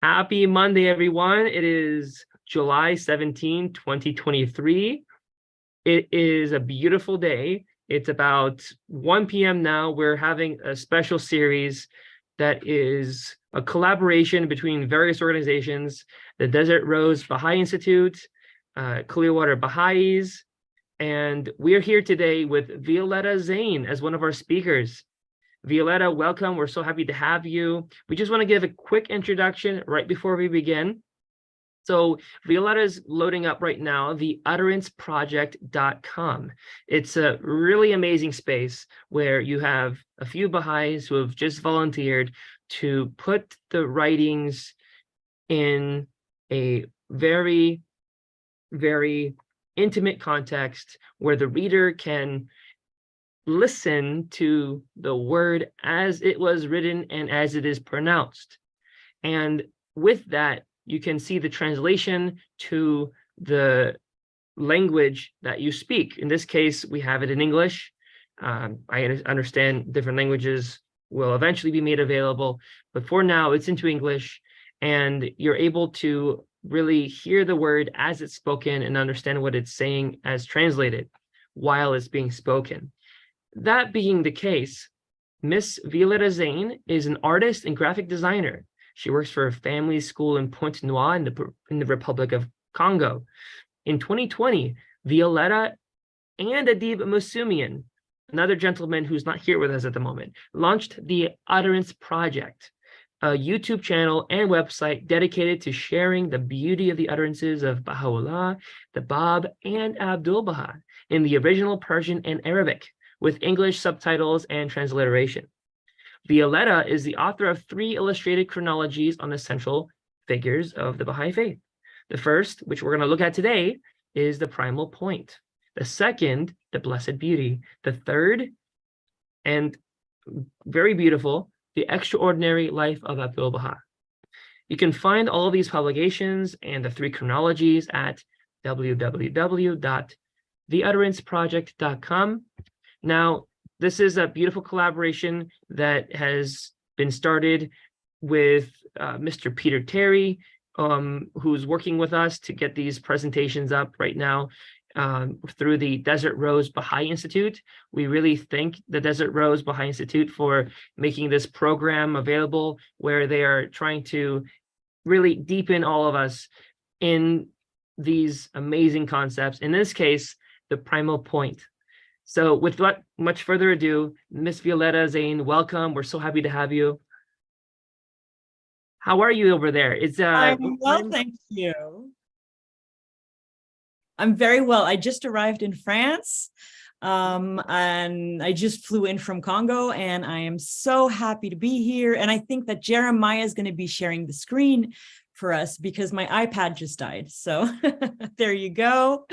Happy Monday, everyone. It is July 17, 2023. It is a beautiful day. It's about 1 p.m. now. We're having a special series that is a collaboration between various organizations, the Desert Rose Baha'i Institute, Clearwater Baha'is, and we are here today with Violetta Zane as one of our speakers. Violetta, welcome. We're so happy to have you. We just want to give a quick introduction right before we begin. So Violetta is loading up right now the utteranceproject.com. It's a really amazing space where you have a few Baha'is who have just volunteered to put the writings in a very, very intimate context where the reader can listen to the word as it was written and as it is pronounced. And with that, you can see the translation to the language that you speak. In this case, we have it in English. I understand different languages will eventually be made available, but for now, it's into English, and you're able to really hear the word as it's spoken and understand what it's saying as translated while it's being spoken. That being the case, Miss Violetta Zane is an artist and graphic designer. She works for a family school in Pointe-Noire in the Republic of Congo. In 2020, Violetta and Adib Musumian, another gentleman who's not here with us at the moment, launched the Utterance Project, a YouTube channel and website dedicated to sharing the beauty of the utterances of Baha'u'llah, the Bab, and Abdul-Baha in the original Persian and Arabic, with English subtitles and transliteration. Violetta is the author of 3 illustrated chronologies on the central figures of the Baha'i faith. The first, which we're going to look at today, is the primal point. The second, the blessed beauty. The third, and very beautiful, the extraordinary life of Abdul-Baha. You can find all of these publications and the 3 chronologies at www.theutteranceproject.com. Now, this is a beautiful collaboration that has been started with Mr. Peter Terry, who's working with us to get these presentations up right now through the Desert Rose Baha'i Institute. We really thank the Desert Rose Baha'i Institute for making this program available, where they are trying to really deepen all of us in these amazing concepts. In this case, the primal point. So without much further ado, Miss Violetta Zane, welcome. We're so happy to have you. How are you over there? I'm well, thank you. I'm very well. I just arrived in France, and I just flew in from Congo, and I am so happy to be here. And I think that Jeremiah is going to be sharing the screen for us because my iPad just died. So there you go.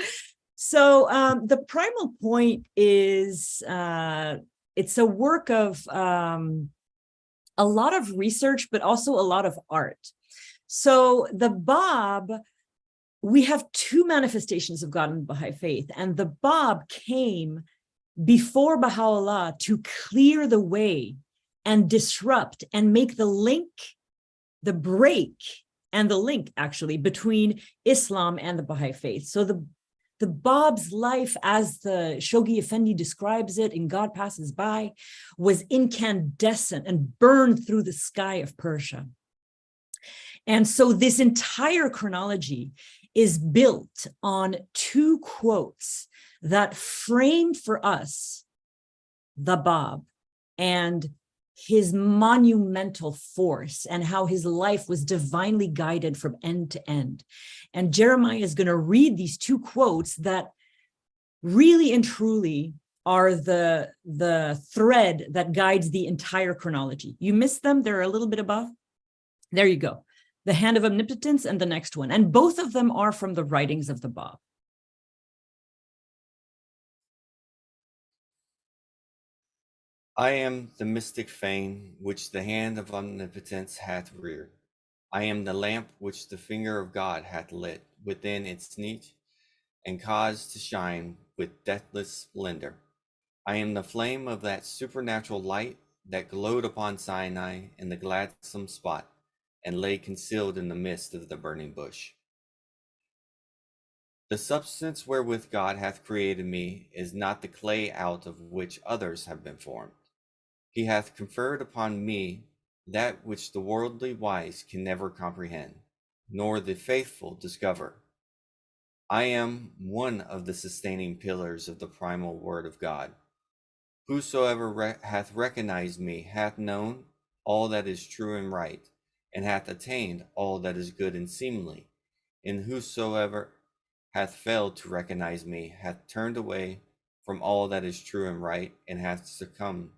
So the primal point is, it's a work of a lot of research, but also a lot of art. So the Bab, we have 2 manifestations of God in the Baha'i faith, and the Bab came before Baha'u'llah to clear the way and disrupt and make the link, the break, and the link actually between Islam and the Baha'i faith. So the Bab's life, as the Shoghi Effendi describes it in God Passes By, was incandescent and burned through the sky of Persia. And so this entire chronology is built on 2 quotes that frame for us the Bab and his monumental force and how his life was divinely guided from end to end. And Jeremiah is going to read these 2 quotes that really and truly are the thread that guides the entire chronology. You missed them? They're a little bit above. There you go. The Hand of Omnipotence and the next one. And both of them are from the writings of the Bab. I am the mystic fane which the hand of omnipotence hath reared. I am the lamp which the finger of God hath lit within its niche and caused to shine with deathless splendor. I am the flame of that supernatural light that glowed upon Sinai in the gladsome spot, and lay concealed in the midst of the burning bush. The substance wherewith God hath created me is not the clay out of which others have been formed. He hath conferred upon me that which the worldly wise can never comprehend, nor the faithful discover. I am one of the sustaining pillars of the primal word of God. Whosoever hath recognized me hath known all that is true and right, and hath attained all that is good and seemly. And whosoever hath failed to recognize me hath turned away from all that is true and right, and hath succumbed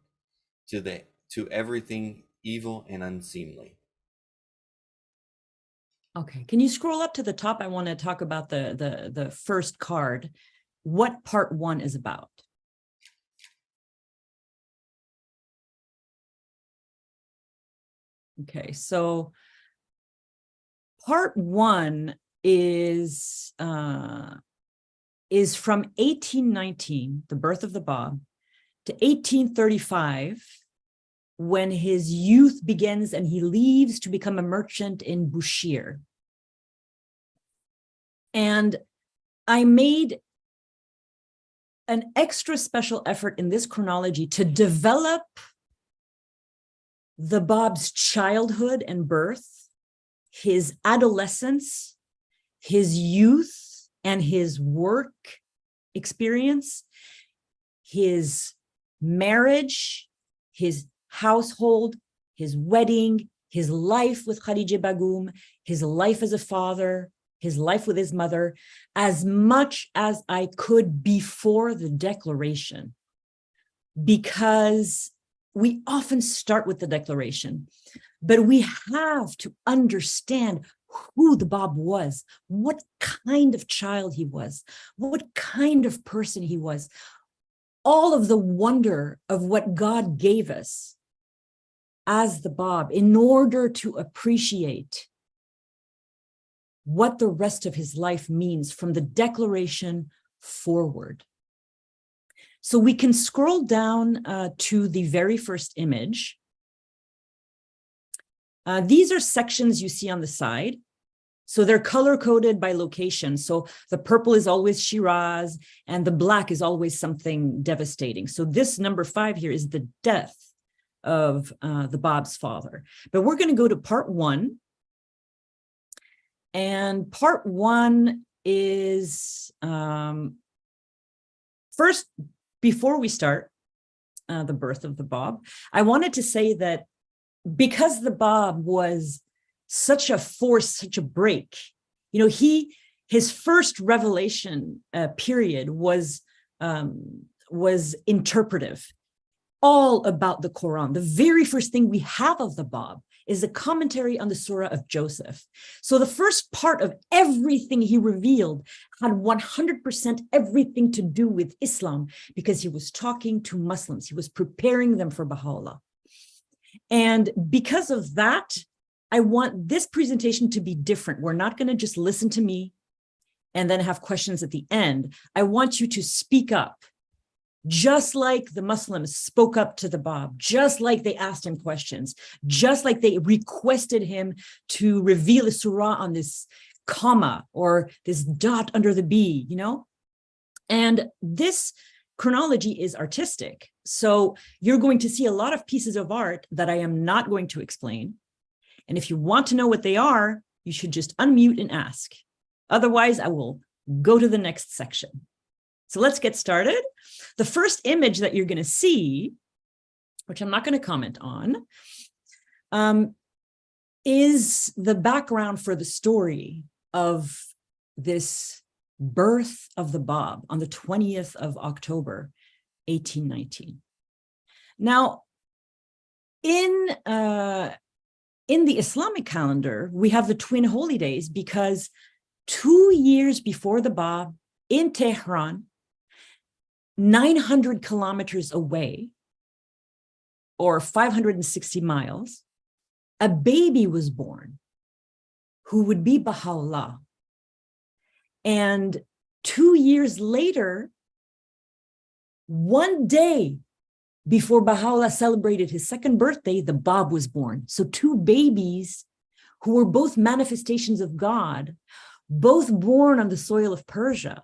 to everything evil and unseemly. Okay, can you scroll up to the top? I want to talk about the first card, what part 1 is about. Okay, so part 1 is from 1819, the birth of the Bab, to 1835, when his youth begins and he leaves to become a merchant in Bushire. And I made an extra special effort in this chronology to develop the Bab's childhood and birth, his adolescence, his youth and his work experience, his marriage, his household, his wedding, his life with Khadija Bagum, his life as a father, his life with his mother, as much as I could before the declaration, because we often start with the declaration, but we have to understand who the Bab was, what kind of child he was, what kind of person he was, all of the wonder of what God gave us as the Bab in order to appreciate what the rest of his life means from the declaration forward. So we can scroll down to the very first image. These are sections you see on the side. So they're color-coded by location. So the purple is always Shiraz, and the black is always something devastating. So this number 5 here is the death of the Bab's father. But we're going to go to part 1. And part 1 is, first, before we start the birth of the Bab, I wanted to say that because the Bab was such a force, such a break, you know, his first revelation period was interpretive, all about the Quran. The very first thing we have of the Bab is a commentary on the Surah of Joseph. So the first part of everything he revealed had 100% everything to do with Islam, because he was talking to Muslims. He was preparing them for Baha'u'llah. And because of that, I want this presentation to be different. We're not going to just listen to me and then have questions at the end. I want you to speak up, just like the Muslims spoke up to the Bab, just like they asked him questions, just like they requested him to reveal a surah on this comma or this dot under the B, you know? And this chronology is artistic. So you're going to see a lot of pieces of art that I am not going to explain. And if you want to know what they are, you should just unmute and ask. Otherwise, I will go to the next section. So let's get started. The first image that you're going to see, which I'm not going to comment on, is the background for the story of this birth of the Bab on the 20th of October, 1819. Now, in the Islamic calendar, we have the twin holy days because 2 years before the Bab in Tehran, 900 kilometers away, or 560 miles, a baby was born who would be Baha'u'llah. And 2 years later, one day before Baha'u'llah celebrated his second birthday, the Bab was born. So 2 babies who were both manifestations of God, both born on the soil of Persia,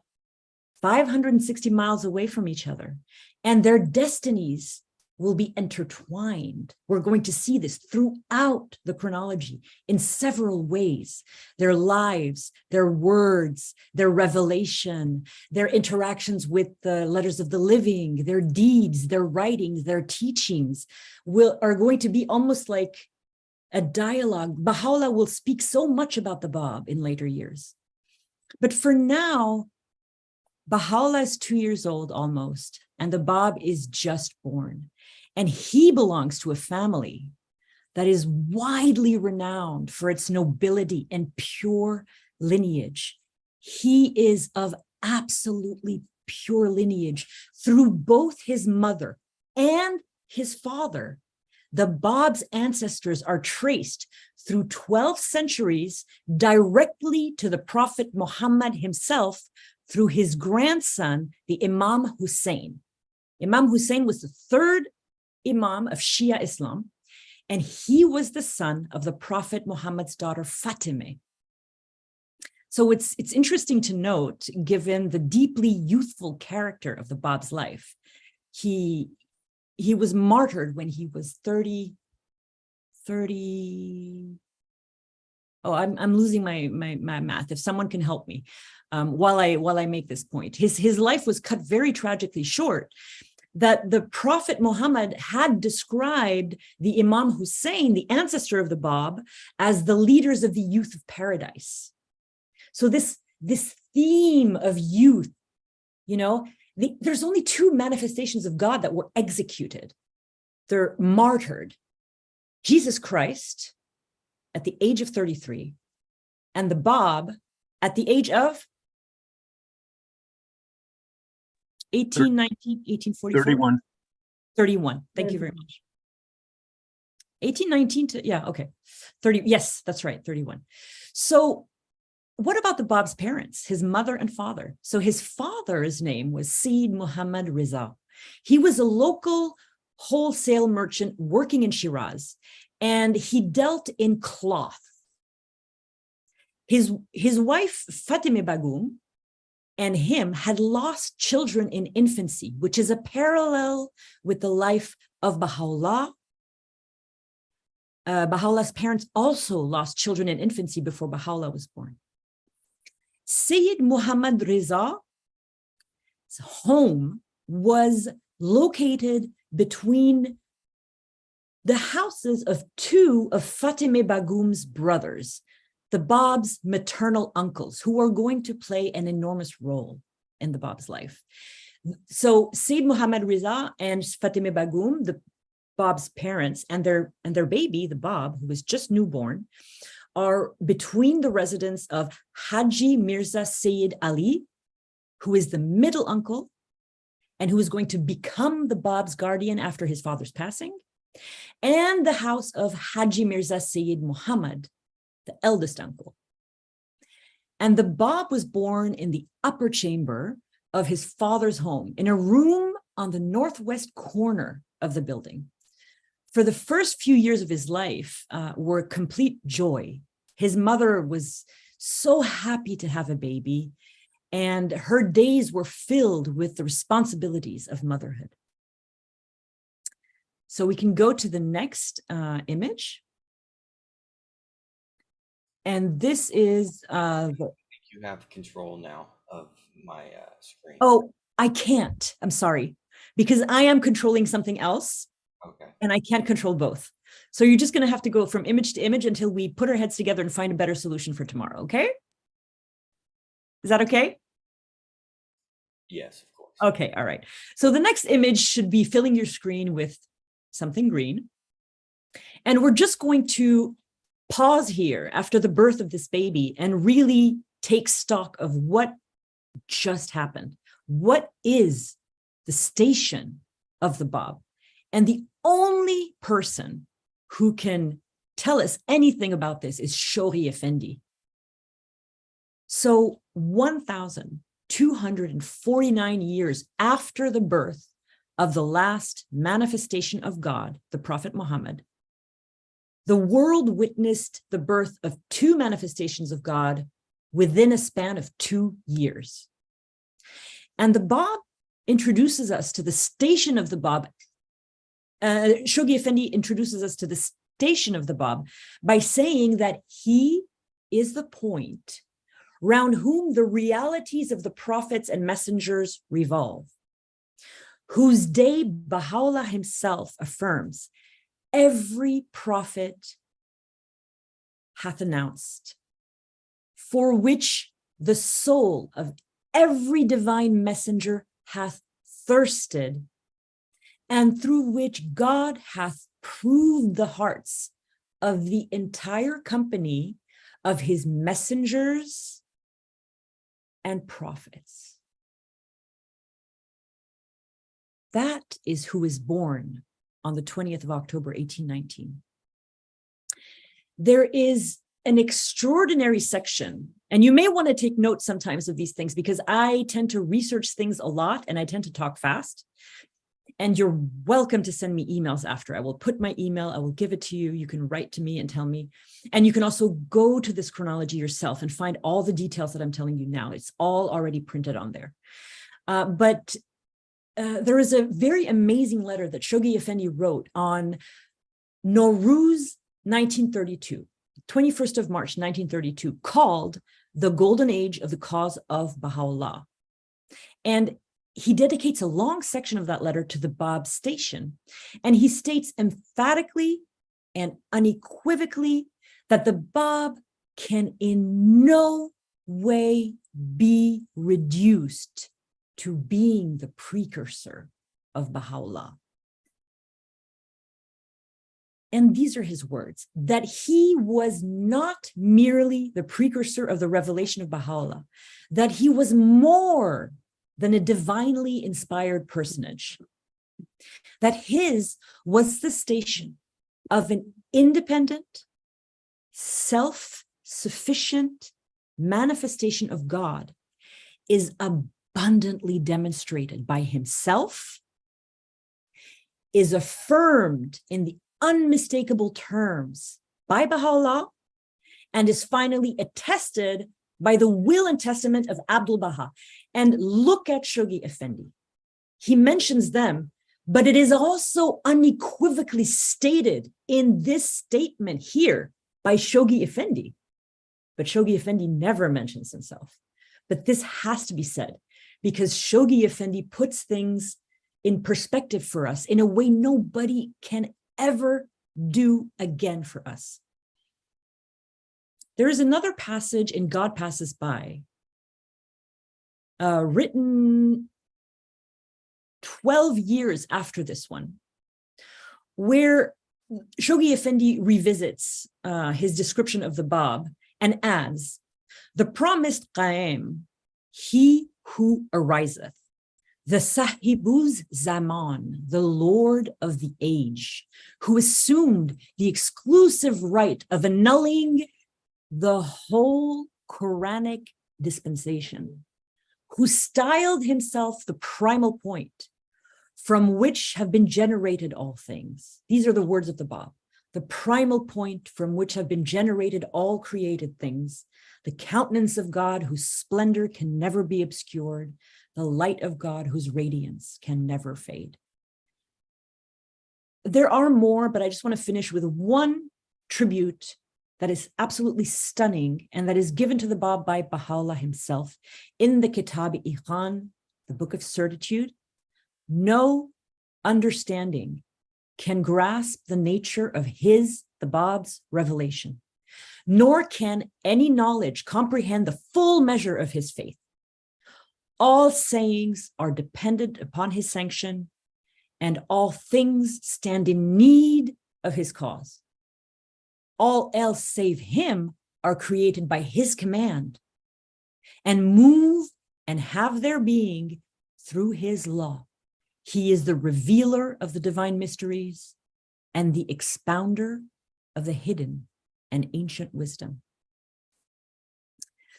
560 miles away from each other, and their destinies will be intertwined. We're going to see this throughout the chronology in several ways. Their lives, their words, their revelation, their interactions with the letters of the living, their deeds, their writings, their teachings are going to be almost like a dialogue. Baha'u'llah will speak so much about the Bab in later years. But for now, Baha'u'llah is 2 years old almost, and the Bab is just born. And he belongs to a family that is widely renowned for its nobility and pure lineage. He is of absolutely pure lineage through both his mother and his father. The Bab's ancestors are traced through 12 centuries directly to the Prophet Muhammad himself through his grandson, the Imam Hussein. Imam Hussein was the third Imam of Shia Islam, and he was the son of the Prophet Muhammad's daughter Fatimah. So it's interesting to note, given the deeply youthful character of the Bab's life, he was martyred when he was 30. Oh, I'm losing my math. If someone can help me while I make this point. His life was cut very tragically short, that the Prophet Muhammad had described the Imam Hussein, the ancestor of the Bab, as the leaders of the youth of paradise. So this theme of youth, there's only two manifestations of God that were executed. They're martyred. Jesus Christ at the age of 33, and the Bab at the age of 1819, 1844? 31. 31. Thank you very much. 1819 to, yeah, okay. 30, yes, that's right, 31. So what about the Bab's parents, his mother and father? So his father's name was Sayyid Muhammad Riza. He was a local wholesale merchant working in Shiraz, and he dealt in cloth. His wife, Fatimah Bagum, and him had lost children in infancy, which is a parallel with the life of Baha'u'llah. Baha'u'llah's parents also lost children in infancy before Baha'u'llah was born. Sayyid Muhammad Riza's home was located between the houses of two of Fatimah Bagum's brothers, the Bab's maternal uncles, who are going to play an enormous role in the Bab's life. So Sayyid Muhammad Riza and Fatimah Bagum, the Bab's parents, and their baby, the Bab, who was just newborn, are between the residence of Haji Mirza Sayyid Ali, who is the middle uncle, and who is going to become the Bab's guardian after his father's passing, and the house of Haji Mirza Sayyid Muhammad, the eldest uncle. And the Bab was born in the upper chamber of his father's home, in a room on the northwest corner of the building. For the first few years of his life were complete joy. His mother was so happy to have a baby, and her days were filled with the responsibilities of motherhood. So we can go to the next image. And this is... You have control now of my screen. Oh, I can't. I'm sorry. Because I am controlling something else. Okay. And I can't control both. So you're just going to have to go from image to image until we put our heads together and find a better solution for tomorrow, okay? Is that okay? Yes, of course. Okay, all right. So the next image should be filling your screen with something green. And we're just going to pause here after the birth of this baby and really take stock of what just happened. What is the station of the Bab? And the only person who can tell us anything about this is Shori Effendi. So 1,249 years after the birth of the last manifestation of God, the Prophet Muhammad, the world witnessed the birth of two manifestations of God within a span of 2 years. And the Bab introduces us to the station of the Bab. Shoghi Effendi introduces us to the station of the Bab by saying that he is the point round whom the realities of the prophets and messengers revolve, whose day Baha'u'llah himself affirms, every prophet hath announced, for which the soul of every divine messenger hath thirsted, and through which God hath proved the hearts of the entire company of his messengers and prophets. That is who is born on the 20th of October, 1819. There is an extraordinary section, and you may want to take note sometimes of these things because I tend to research things a lot and I tend to talk fast. And you're welcome to send me emails after. I will put my email, I will give it to you. You can write to me and tell me. And you can also go to this chronology yourself and find all the details that I'm telling you now. It's all already printed on there. But there is a very amazing letter that Shoghi Effendi wrote on Nowruz 1932, 21st of March, 1932, called The Golden Age of the Cause of Baha'u'llah. And he dedicates a long section of that letter to the Bab station. And he states emphatically and unequivocally that the Bab can in no way be reduced to being the precursor of Baha'u'llah. And these are his words, that he was not merely the precursor of the revelation of Baha'u'llah, that he was more than a divinely inspired personage, that his was the station of an independent, self-sufficient manifestation of God is abundantly demonstrated by himself, is affirmed in the unmistakable terms by Baha'u'llah, and is finally attested by the will and testament of Abdul Baha. And look at Shoghi Effendi. He mentions them, but it is also unequivocally stated in this statement here by Shoghi Effendi. But Shoghi Effendi never mentions himself. But this has to be said because Shoghi Effendi puts things in perspective for us in a way nobody can ever do again for us. There is another passage in God Passes By, written 12 years after this one, where Shoghi Effendi revisits his description of the Bab and adds, the promised Qaim, he who ariseth, the Sahibuz Zaman, the Lord of the age, who assumed the exclusive right of annulling the whole Quranic dispensation, who styled himself the primal point from which have been generated all things. These are the words of the Bab. The primal point from which have been generated all created things, the countenance of God whose splendor can never be obscured, the light of God whose radiance can never fade. There are more, but I just want to finish with one tribute that is absolutely stunning and that is given to the Bab by Baha'u'llah himself in the Kitab-i-Iqan, the Book of Certitude. No understanding can grasp the nature of the Bab's revelation, nor can any knowledge comprehend the full measure of his faith. All sayings are dependent upon his sanction, and all things stand in need of his cause. All else save him are created by his command and move and have their being through his law. He is the revealer of the divine mysteries and the expounder of the hidden and ancient wisdom.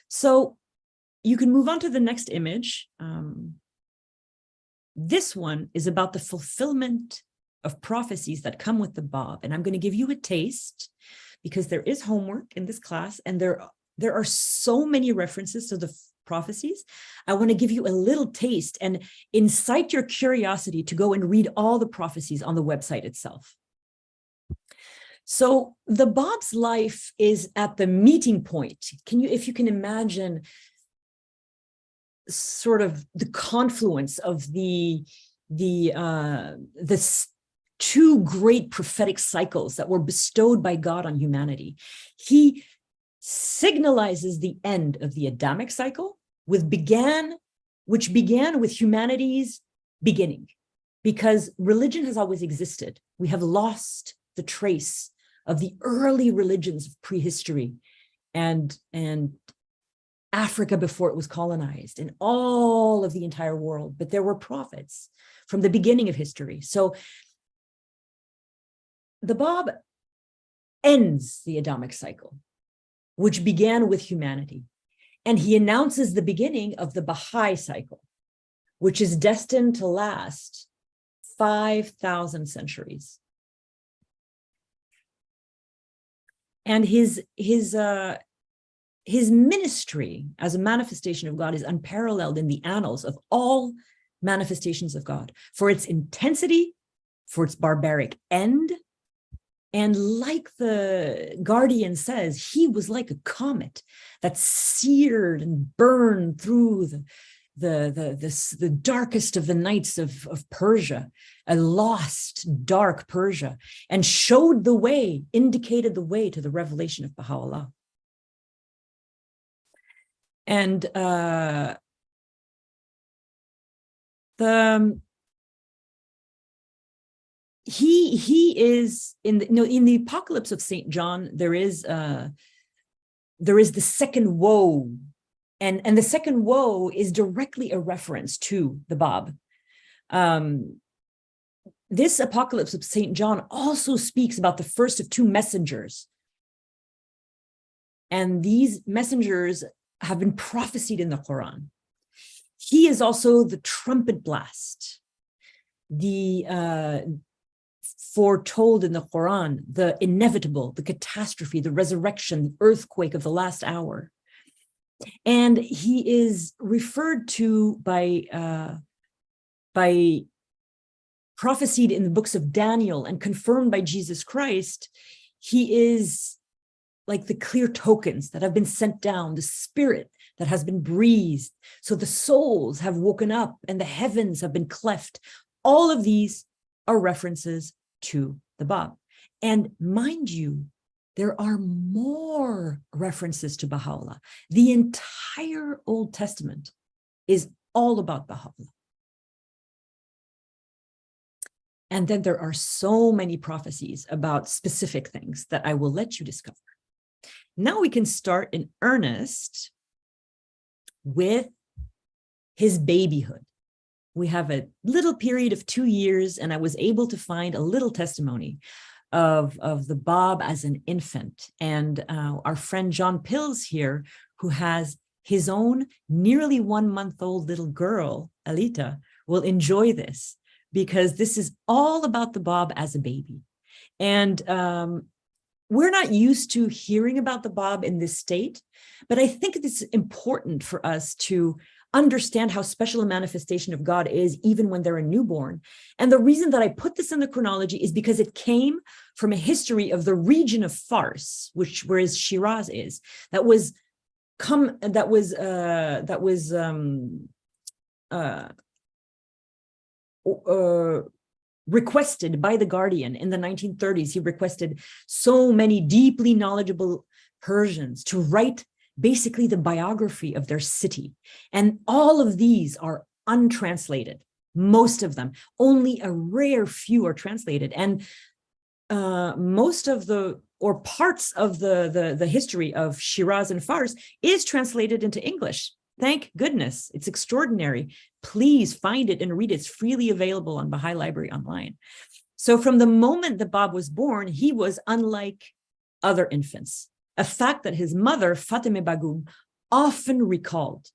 So you can move on to the next image. This one is about the fulfillment of prophecies that come with the Bab. And I'm going to give you a taste because there is homework in this class, and there are so many references to the prophecies. I want to give you a little taste and incite your curiosity to go and read all the prophecies on the website itself. So the Bab's life is at the meeting point. If you can imagine sort of the confluence of the two great prophetic cycles that were bestowed by God on humanity. He signalizes the end of the Adamic cycle, which began with humanity's beginning, because religion has always existed. We have lost the trace of the early religions of prehistory and Africa before it was colonized, and all of the entire world, but there were prophets from the beginning of history. So the Bab ends the Adamic cycle, which began with humanity. And he announces the beginning of the Baha'i cycle, which is destined to last 5,000 centuries. And his ministry as a manifestation of God is unparalleled in the annals of all manifestations of God, for its intensity, for its barbaric end. And like the Guardian says, he was like a comet that seared and burned through the darkest of the nights of Persia, a lost, dark Persia, and showed the way, indicated the way to the revelation of Baha'u'llah. And he is in the Apocalypse of St. John, there is the second woe, and the second woe is directly a reference to the Bab. This Apocalypse of St. John also speaks about the first of two messengers, and these messengers have been prophesied in the Quran. He is also the trumpet blast, the foretold in the Quran, the inevitable, the catastrophe, the resurrection, the earthquake of the last hour. And he is referred to by prophesied in the books of Daniel and confirmed by Jesus Christ. He is like the clear tokens that have been sent down, the spirit that has been breathed. So the souls have woken up and the heavens have been cleft. All of these are references to the Bab. And mind you, there are more references to Baha'u'llah. The entire Old Testament is all about Baha'u'llah. And then there are so many prophecies about specific things that I will let you discover. Now we can start in earnest with his babyhood. We have a little period of 2 years, and I was able to find a little testimony of the Bab as an infant. And our friend John Pills here, who has his own nearly 1-month-old little girl, Alita, will enjoy this, because this is all about the Bab as a baby. And we're not used to hearing about the Bab in this state, but I think it's important for us to understand how special a manifestation of God is, even when they're a newborn. And the reason that I put this in the chronology is because it came from a history of the region of Fars, whereas Shiraz is, requested by the Guardian in the 1930s. He requested so many deeply knowledgeable Persians to write basically the biography of their city. And all of these are untranslated, most of them. Only a rare few are translated. And most of parts of the history of Shiraz and Fars is translated into English. Thank goodness. It's extraordinary. Please find it and read it. It's freely available on Baha'i Library online. So from the moment the Bab was born, he was unlike other infants, a fact that his mother, Fatime Bagum, often recalled.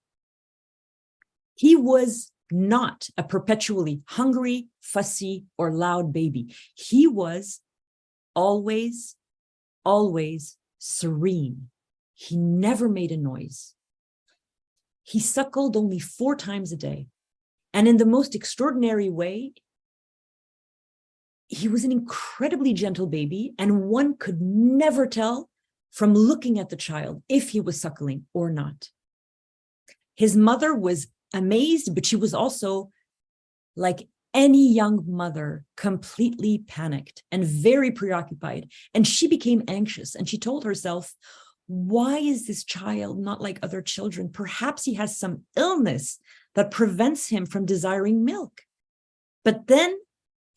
He was not a perpetually hungry, fussy, or loud baby. He was always, always serene. He never made a noise. He suckled only 4 times a day. And in the most extraordinary way, he was an incredibly gentle baby, and one could never tell from looking at the child if he was suckling or not. His mother was amazed, but she was also, like any young mother, completely panicked and very preoccupied. And she became anxious, and she told herself, why is this child not like other children? Perhaps he has some illness that prevents him from desiring milk. But then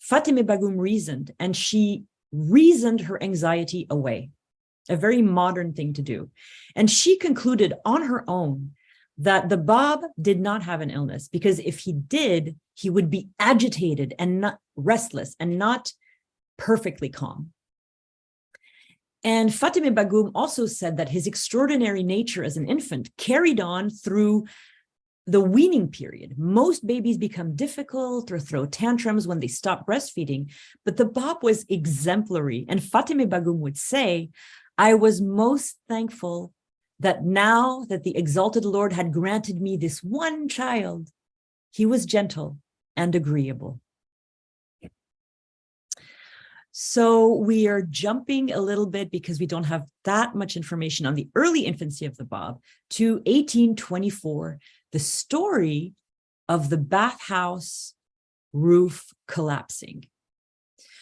Fatime Bagum reasoned, and she reasoned her anxiety away, a very modern thing to do. And she concluded on her own that the Bab did not have an illness, because if he did, he would be agitated and not restless and not perfectly calm. And Fatime Bagum also said that his extraordinary nature as an infant carried on through the weaning period. Most babies become difficult or throw tantrums when they stop breastfeeding, but the Bab was exemplary. And Fatime Bagum would say, I was most thankful that now that the exalted Lord had granted me this one child, he was gentle and agreeable. So we are jumping a little bit, because we don't have that much information on the early infancy of the Bab, to 1824, the story of the bathhouse roof collapsing.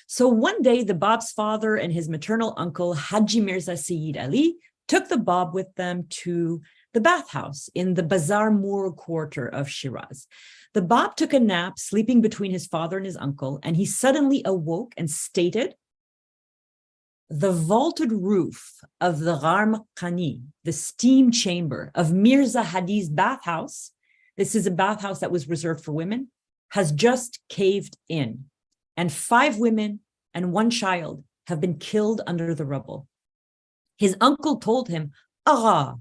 So one day, the Bab's father and his maternal uncle, Haji Mirza Sayyid Ali, took the Bab with them to the bathhouse in the Bazar Moor quarter of Shiraz. The Bab took a nap, sleeping between his father and his uncle, and he suddenly awoke and stated, the vaulted roof of the Gharm Khani, the steam chamber of Mirza Hadi's bathhouse, this is a bathhouse that was reserved for women, has just caved in, and 5 women and 1 child have been killed under the rubble. His uncle told him, Agha,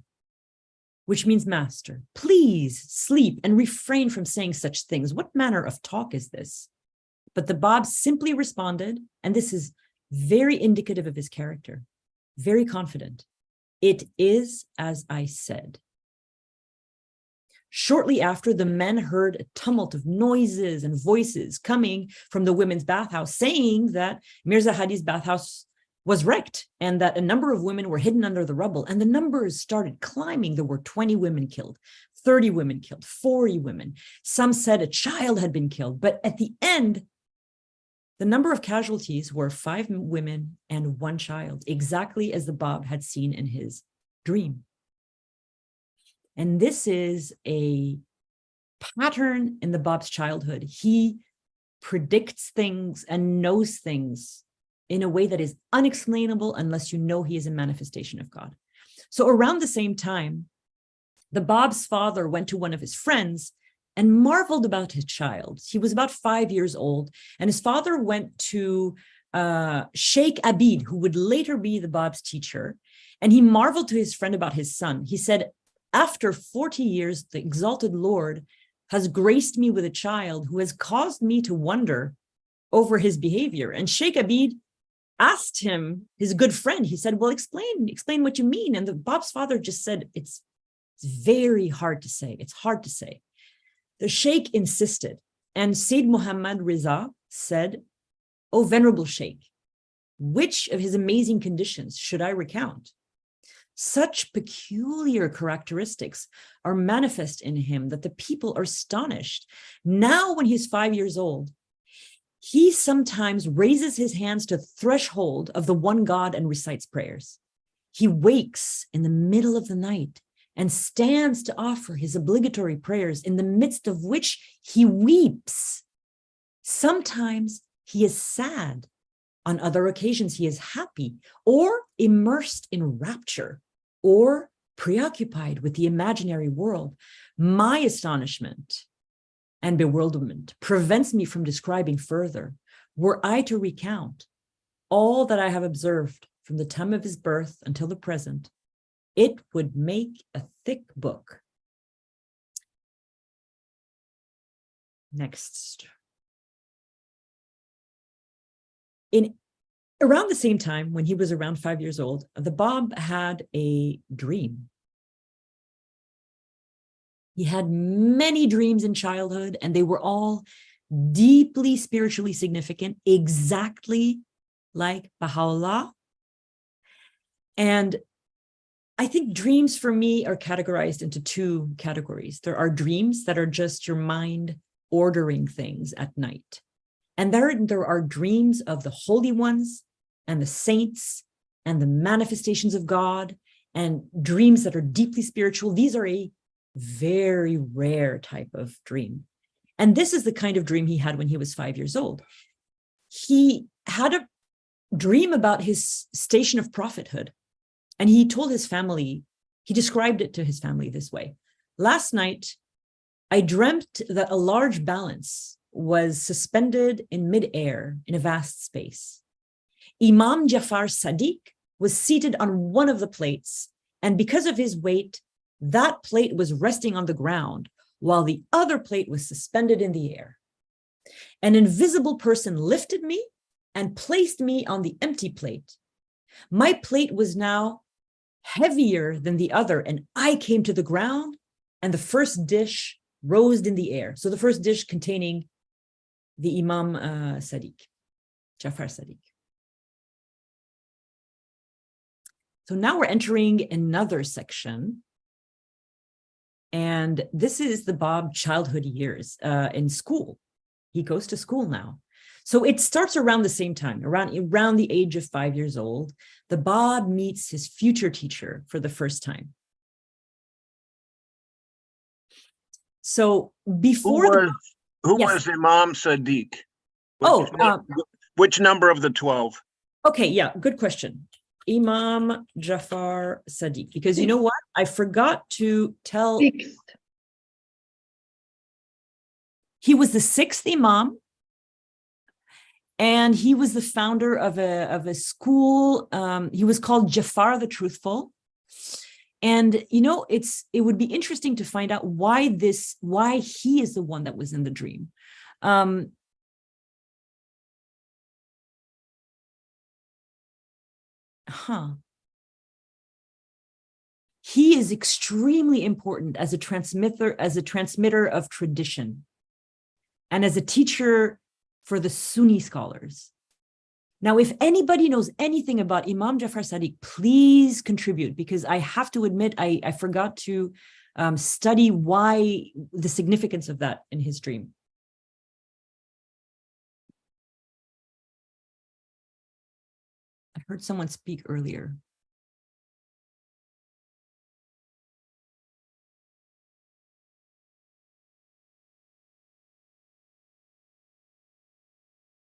which means master, please sleep and refrain from saying such things. What manner of talk is this? But the Bab simply responded, and this is very indicative of his character, very confident. It is as I said. Shortly after, the men heard a tumult of noises and voices coming from the women's bathhouse, saying that Mirza Hadi's bathhouse was wrecked and that a number of women were hidden under the rubble. And the numbers started climbing. There were 20 women killed, 30 women killed, 40 women. Some said a child had been killed. But at the end, the number of casualties were 5 women and 1 child, exactly as the Bab had seen in his dream. And this is a pattern in the Bab's childhood. He predicts things and knows things in a way that is unexplainable unless you know he is a manifestation of God. So around the same time, the Bab's father went to one of his friends and marveled about his child. He was about 5 years old, and his father went to Sheikh Abid, who would later be the Bab's teacher, and he marveled to his friend about his son. He said, after 40 years, the exalted Lord has graced me with a child who has caused me to wonder over his behavior. And Sheikh Abid asked him, his good friend, he said, well, explain what you mean. And the Bab's father just said, it's very hard to say. It's hard to say. The Sheikh insisted, and Sayyid Muhammad Riza said, oh, venerable Sheikh, which of his amazing conditions should I recount? Such peculiar characteristics are manifest in him that the people are astonished. Now, when he's 5 years old, he sometimes raises his hands to the threshold of the one God and recites prayers. He wakes in the middle of the night and stands to offer his obligatory prayers, in the midst of which he weeps. Sometimes he is sad. On other occasions, he is happy or immersed in rapture or preoccupied with the imaginary world. My astonishment and bewilderment prevents me from describing further. Were I to recount all that I have observed from the time of his birth until the present, it would make a thick book. Next. Around the same time, when he was around 5 years old, the Bab had a dream. He had many dreams in childhood, and they were all deeply spiritually significant, exactly like Baha'u'llah. And I think dreams for me are categorized into two categories. There are dreams that are just your mind ordering things at night. And there are dreams of the holy ones and the saints and the manifestations of God and dreams that are deeply spiritual. These are a very rare type of dream. And this is the kind of dream he had when he was 5 years old. He had a dream about his station of prophethood. And he told his family, he described it to his family this way. Last night, I dreamt that a large balance was suspended in midair in a vast space. Imam Jafar Sadiq was seated on one of the plates, and because of his weight, that plate was resting on the ground while the other plate was suspended in the air. An invisible person lifted me and placed me on the empty plate. My plate was now heavier than the other, and I came to the ground, and the first dish rose in the air. So the first dish containing the Imam Sadiq, Jafar Sadiq. So now we're entering another section. And this is the Bab childhood years in school. He goes to school now. So it starts around the same time, around the age of 5 years old. The Bab meets his future teacher for the first time. So before who yes. was Imam Sadiq? Which number of the 12? Okay, yeah, good question. Imam Jafar Sadiq, because you know what? I forgot to tell. Sixth. He was the sixth Imam, and he was the founder of a school. He was called Jafar the Truthful. And you know, it would be interesting to find out why he is the one that was in the dream. He is extremely important as a transmitter of tradition and as a teacher for the Sunni scholars. Now, if anybody knows anything about Imam Jafar Sadiq, please contribute, because I have to admit, I forgot to study why the significance of that in his dream. I heard someone speak earlier.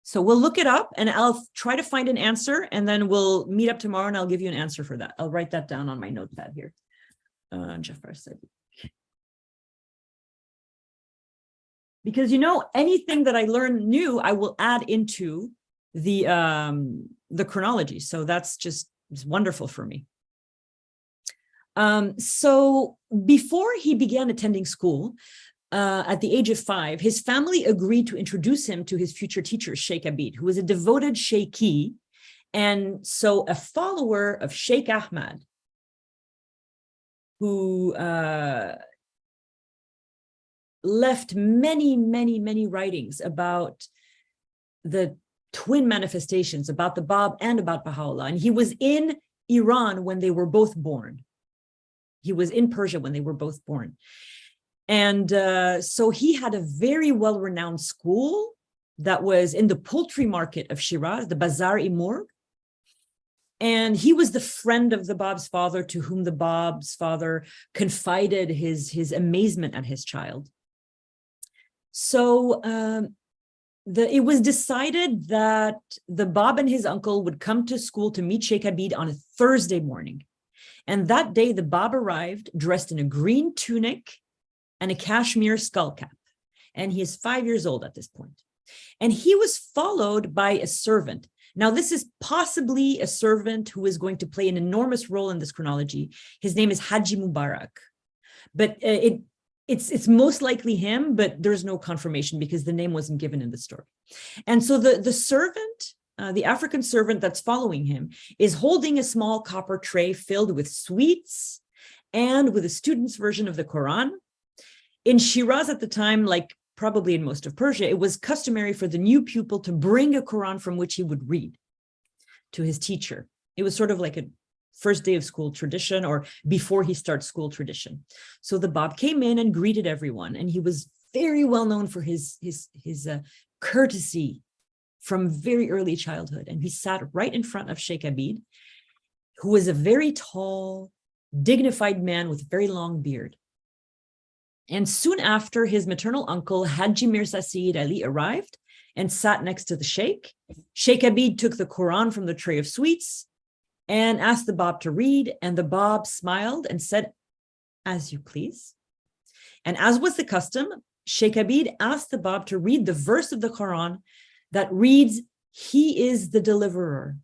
So we'll look it up and I'll try to find an answer, and then we'll meet up tomorrow and I'll give you an answer for that. I'll write that down on my notepad here. Jafar Sadiq. Because, you know, anything that I learn new, I will add into the chronology. So that's just wonderful for me. So before he began attending school, at the age of 5, his family agreed to introduce him to his future teacher, Sheikh Abid, who was a devoted Sheikhi, and so a follower of Sheikh Ahmad, who left many, many, many writings about the twin manifestations, about the Bab and about Baha'u'llah. And he was in Iran when they were both born. He was in Persia when they were both born. And so he had a very well-renowned school that was in the poultry market of Shiraz, the Bazar-e-Morg. And he was the friend of the Bab's father, to whom the Bab's father confided his amazement at his child. So it was decided that the Bab and his uncle would come to school to meet Sheikh Abid on a Thursday morning. And that day, the Bab arrived dressed in a green tunic and a cashmere skull cap. And he is 5 years old at this point. And he was followed by a servant. Now, this is possibly a servant who is going to play an enormous role in this chronology. His name is Haji Mubarak. But it's most likely him, but there's no confirmation because the name wasn't given in the story. And so the servant, the African servant that's following him, is holding a small copper tray filled with sweets and with a student's version of the Quran. In Shiraz at the time, like probably in most of Persia, it was customary for the new pupil to bring a Quran from which he would read to his teacher. It was sort of like a first day of school tradition, or before he starts school tradition. So the Bab came in and greeted everyone, and he was very well known for his courtesy from very early childhood. And he sat right in front of Sheikh Abid, who was a very tall, dignified man with a very long beard. And soon after, his maternal uncle, Haji Mirza Sayyid Ali, arrived and sat next to the Sheikh. Sheikh Abid took the Quran from the tray of sweets and asked the Bab to read, and the Bab smiled and said, "As you please." And as was the custom, Sheikh Abid asked the Bab to read the verse of the Quran that reads, "He is the deliverer,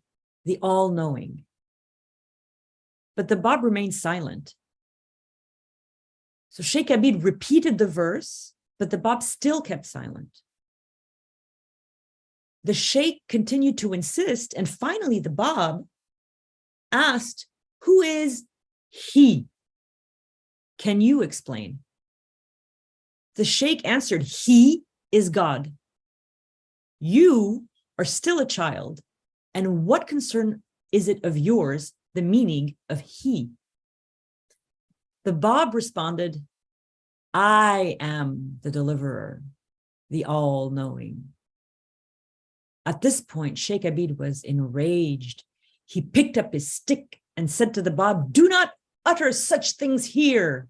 the all-knowing." But the Bab remained silent. So Sheikh Abid repeated the verse, but the Bab still kept silent. The Sheikh continued to insist, and finally the Bab asked, "Who is he? Can you explain?" The Sheikh answered, "He is God. You are still a child, and what concern is it of yours, the meaning of he?" The Bab responded, "I am the deliverer, the all-knowing." At this point, Sheikh Abid was enraged. He picked up his stick and said to the Bab, "Do not utter such things here."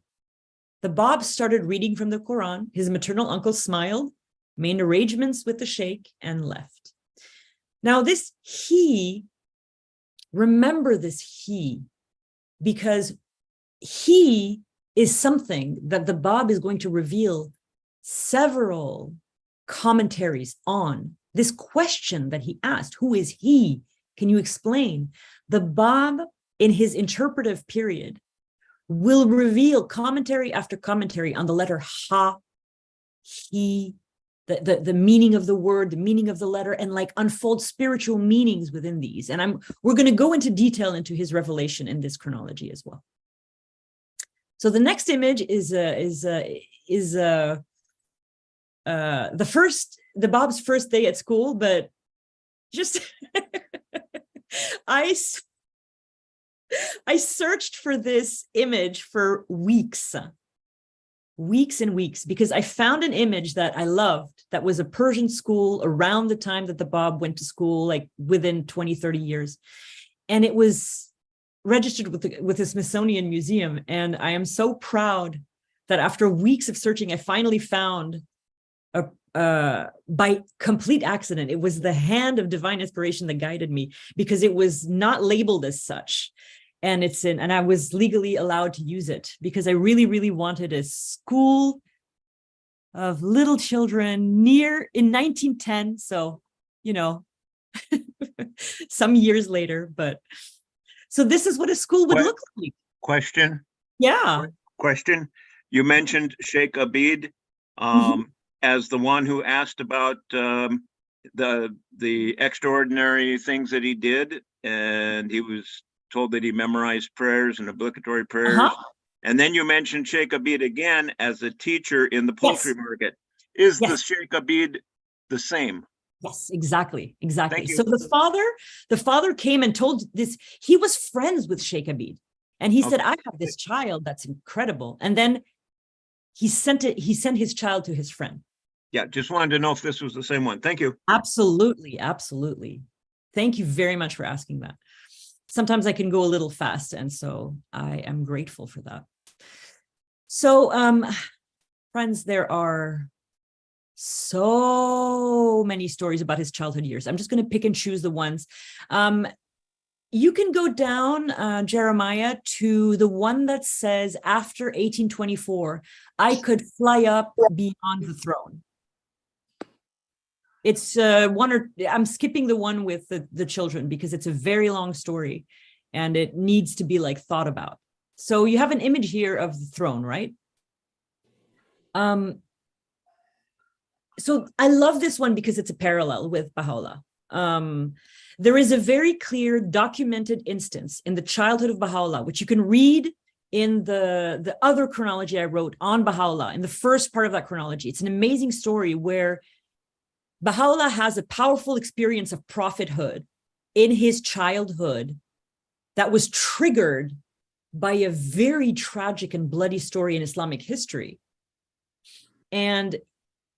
The Bab started reading from the Quran. His maternal uncle smiled, made arrangements with the Sheikh, and left. Now this he, remember this he, because he is something that the Bab is going to reveal several commentaries on. This question that he asked, who is he? Can you explain? The Bab, in his interpretive period, will reveal commentary after commentary on the letter ha, he, the meaning of the word, the meaning of the letter, and like unfold spiritual meanings within these. And we're going to go into detail into his revelation in this chronology as well. So the next image is the Bab's first day at school, but just I searched for this image for weeks and weeks, because I found an image that I loved that was a Persian school around the time that the Bab went to school, like within 20, 30 years. And it was registered with the Smithsonian Museum. And I am so proud that after weeks of searching, I finally found by complete accident. It was the hand of divine inspiration that guided me, because it was not labeled as such. And and I was legally allowed to use it because I really, really wanted a school of little children in 1910. So, some years later, but so this is what a school would look like. Question. Yeah. Question. You mentioned Sheikh Abid as the one who asked about the extraordinary things that he did, and he was told that he memorized prayers and obligatory prayers. And then you mentioned Sheikh Abid again as a teacher in the poultry market. Is the Sheikh Abid the same? Yes, exactly. Thank you. So the father came and told this. He was friends with Sheikh Abid, and he said, "I have this child that's incredible." And then he sent his child to his friend. Yeah, just wanted to know if this was the same one. Thank you. Absolutely. Thank you very much for asking that. Sometimes I can go a little fast, and so I am grateful for that. So, friends, there are so many stories about his childhood years. I'm just going to pick and choose the ones. You can go down, Jeremiah, to the one that says, after 1824, I could fly up beyond the throne. It's I'm skipping the one with the children because it's a very long story and it needs to be like thought about. So you have an image here of the throne, right? So I love this one because it's a parallel with Baha'u'llah. There is a very clear documented instance in the childhood of Baha'u'llah, which you can read in the other chronology I wrote on Baha'u'llah, in the first part of that chronology. It's an amazing story where Baha'u'llah has a powerful experience of prophethood in his childhood that was triggered by a very tragic and bloody story in Islamic history. And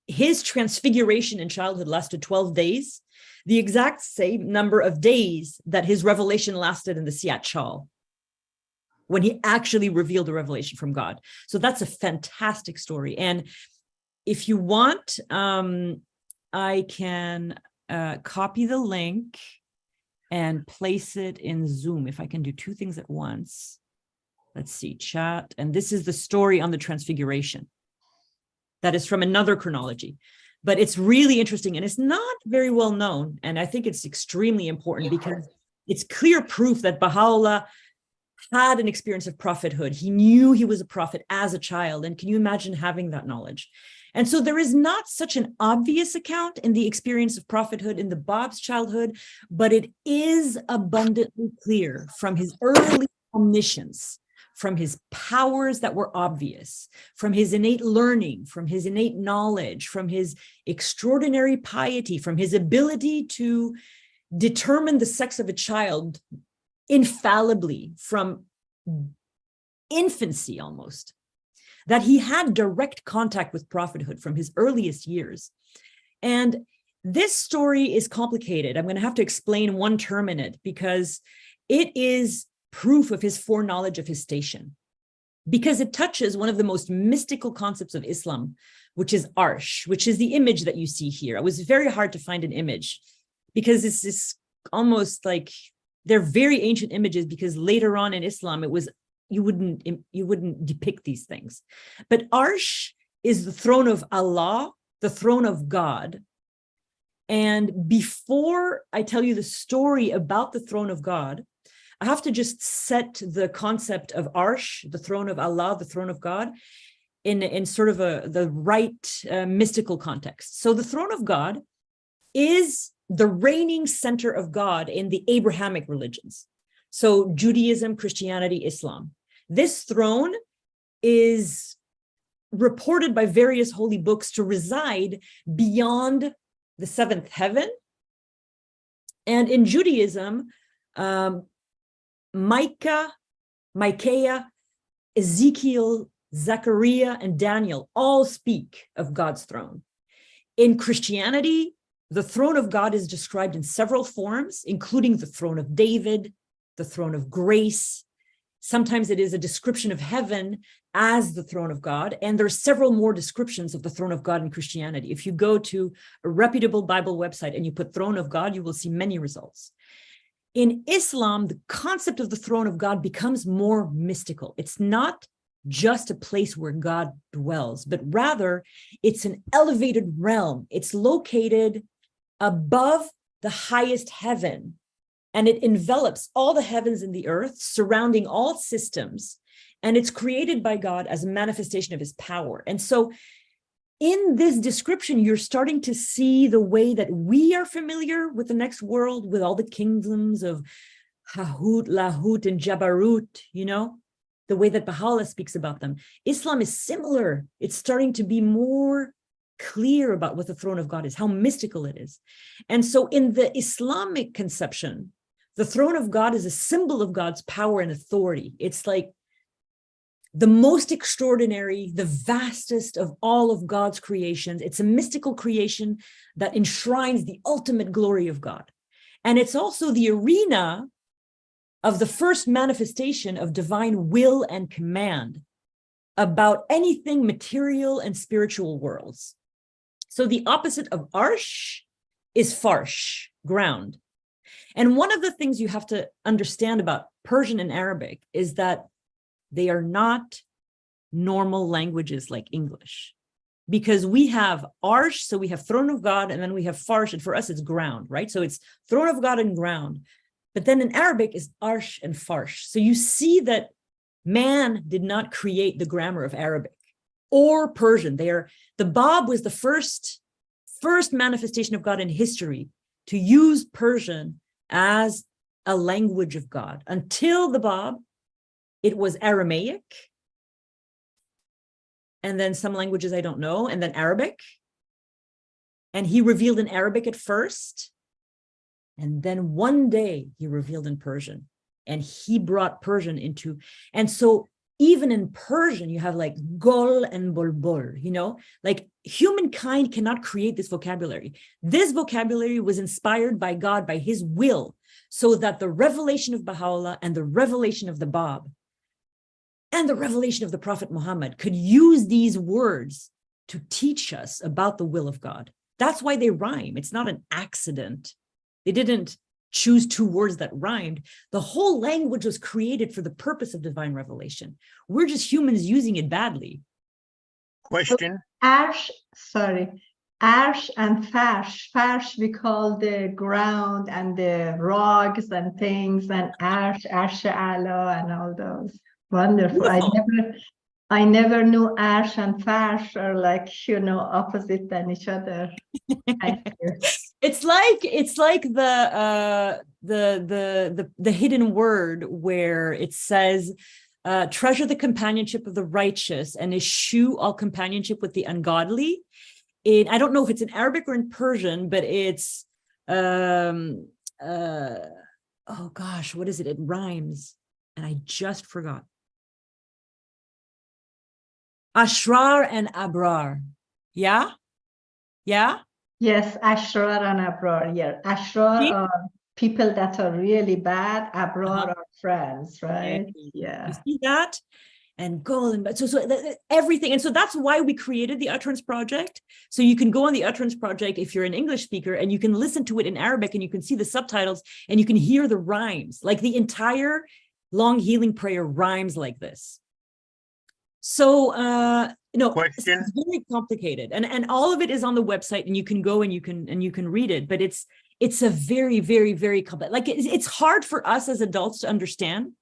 his transfiguration in childhood lasted 12 days, the exact same number of days that his revelation lasted in the Siyat Chal, when he actually revealed the revelation from God. So that's a fantastic story. And if you want, I can copy the link and place it in Zoom, if I can do two things at once. Let's see, chat. And this is the story on the transfiguration. That is from another chronology, but it's really interesting and it's not very well known. And I think it's extremely important because it's clear proof that Baha'u'llah had an experience of prophethood. He knew he was a prophet as a child. And can you imagine having that knowledge? And so there is not such an obvious account in the experience of prophethood in the Bab's childhood, but it is abundantly clear from his early omniscience, from his powers that were obvious, from his innate learning, from his innate knowledge, from his extraordinary piety, from his ability to determine the sex of a child infallibly from infancy almost, that he had direct contact with prophethood from his earliest years. And this story is complicated. I'm going to have to explain one term in it because it is proof of his foreknowledge of his station, because it touches one of the most mystical concepts of Islam, which is Arsh, which is the image that you see here. It was very hard to find an image because it's this almost like they're very ancient images, because later on in Islam, it was you wouldn't depict these things. But Arsh is the throne of Allah, the throne of God. And before I tell you the story about the throne of God, I have to just set the concept of Arsh, the throne of Allah, the throne of God, in sort of the right mystical context. So the throne of God is the reigning center of God in the Abrahamic religions. So Judaism, Christianity, Islam. This throne is reported by various holy books to reside beyond the seventh heaven. And in Judaism, Micaiah, Ezekiel, Zechariah, and Daniel all speak of God's throne. In Christianity, the throne of God is described in several forms, including the throne of David, the throne of grace. Sometimes it is a description of heaven as the throne of God. And there are several more descriptions of the throne of God in Christianity. If you go to a reputable Bible website and you put throne of God, you will see many results. In Islam, the concept of the throne of God becomes more mystical. It's not just a place where God dwells, but rather it's an elevated realm. It's located above the highest heaven, and it envelops all the heavens and the earth, surrounding all systems, and it's created by God as a manifestation of his power. And so in this description, you're starting to see the way that we are familiar with the next world, with all the kingdoms of Hahut, Lahut, and Jabarut, the way that Baha'u'llah speaks about them. Islam is similar. It's starting to be more clear about what the throne of God is, how mystical it is. And so in the Islamic conception, the throne of God is a symbol of God's power and authority. It's like the most extraordinary, the vastest of all of God's creations. It's a mystical creation that enshrines the ultimate glory of God. And it's also the arena of the first manifestation of divine will and command about anything material and spiritual worlds. So the opposite of Arsh is Farsh, ground. And one of the things you have to understand about Persian and Arabic is that they are not normal languages like English, because we have Arsh, so we have throne of God, and then we have Farsh, and for us it's ground, right? So it's throne of God and ground. But then in Arabic is Arsh and Farsh. So you see that man did not create the grammar of Arabic. or Persian. The Bab was the first manifestation of God in history to use Persian as a language of God. Until the Bab, it was Aramaic, and then some languages I don't know, and then Arabic. And he revealed in Arabic at first, and then one day he revealed in Persian, and he brought Persian into, and so even in Persian, you have like gol and bulbul, you know, like humankind cannot create this vocabulary. This vocabulary was inspired by God, by his will, so that the revelation of Baha'u'llah and the revelation of the Bab and the revelation of the Prophet Muhammad could use these words to teach us about the will of God. That's why they rhyme. It's not an accident. They didn't choose two words that rhymed. The whole language was created for the purpose of divine revelation. We're just humans using it badly. Question? Arsh and Farsh, we call the ground and the rocks and things, and Arsh Ala and all those. Wonderful. I never knew Arsh and Farsh are like, you know, opposite than each other. Thank you. It's like the hidden word where it says, treasure the companionship of the righteous and eschew all companionship with the ungodly. I don't know if it's in Arabic or in Persian, but it's oh gosh, what is it? It rhymes, and I just forgot. Ashrar and Abrar. Yeah? Yeah? Yes, Ashrar and Abrar. Yeah, Ashrar are people that are really bad. Abrar are friends, right? Yeah. You see that? And golden, so everything. And so that's why we created the Utterance Project. So you can go on the Utterance Project if you're an English speaker, and you can listen to it in Arabic, and you can see the subtitles, and you can hear the rhymes. Like the entire long healing prayer rhymes like this. So, it's very complicated, and all of it is on the website, and you can go and you can read it. But it's a very, very, very complex. Like it's hard for us as adults to understand.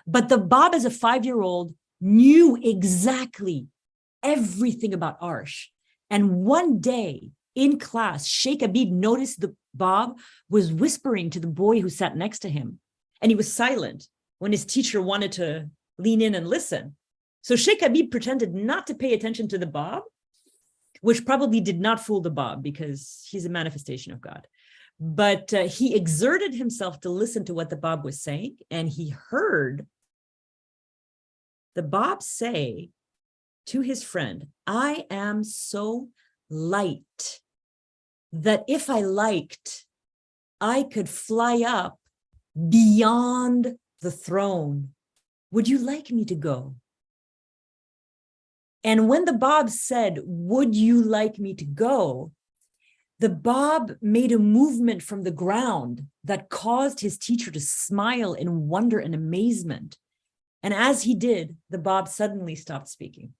But the Bab, as a 5-year-old, knew exactly everything about Arsh. And one day in class, Sheikh Abid noticed the Bab was whispering to the boy who sat next to him, and he was silent when his teacher wanted to lean in and listen. So Sheikh Abid pretended not to pay attention to the Bab, which probably did not fool the Bab because he's a manifestation of God. But he exerted himself to listen to what the Bab was saying, and he heard the Bab say to his friend, I am so light that if I liked, I could fly up beyond the throne. Would you like me to go? And when the Bab said, would you like me to go? The Bab made a movement from the ground that caused his teacher to smile in wonder and amazement. And as he did, the Bab suddenly stopped speaking.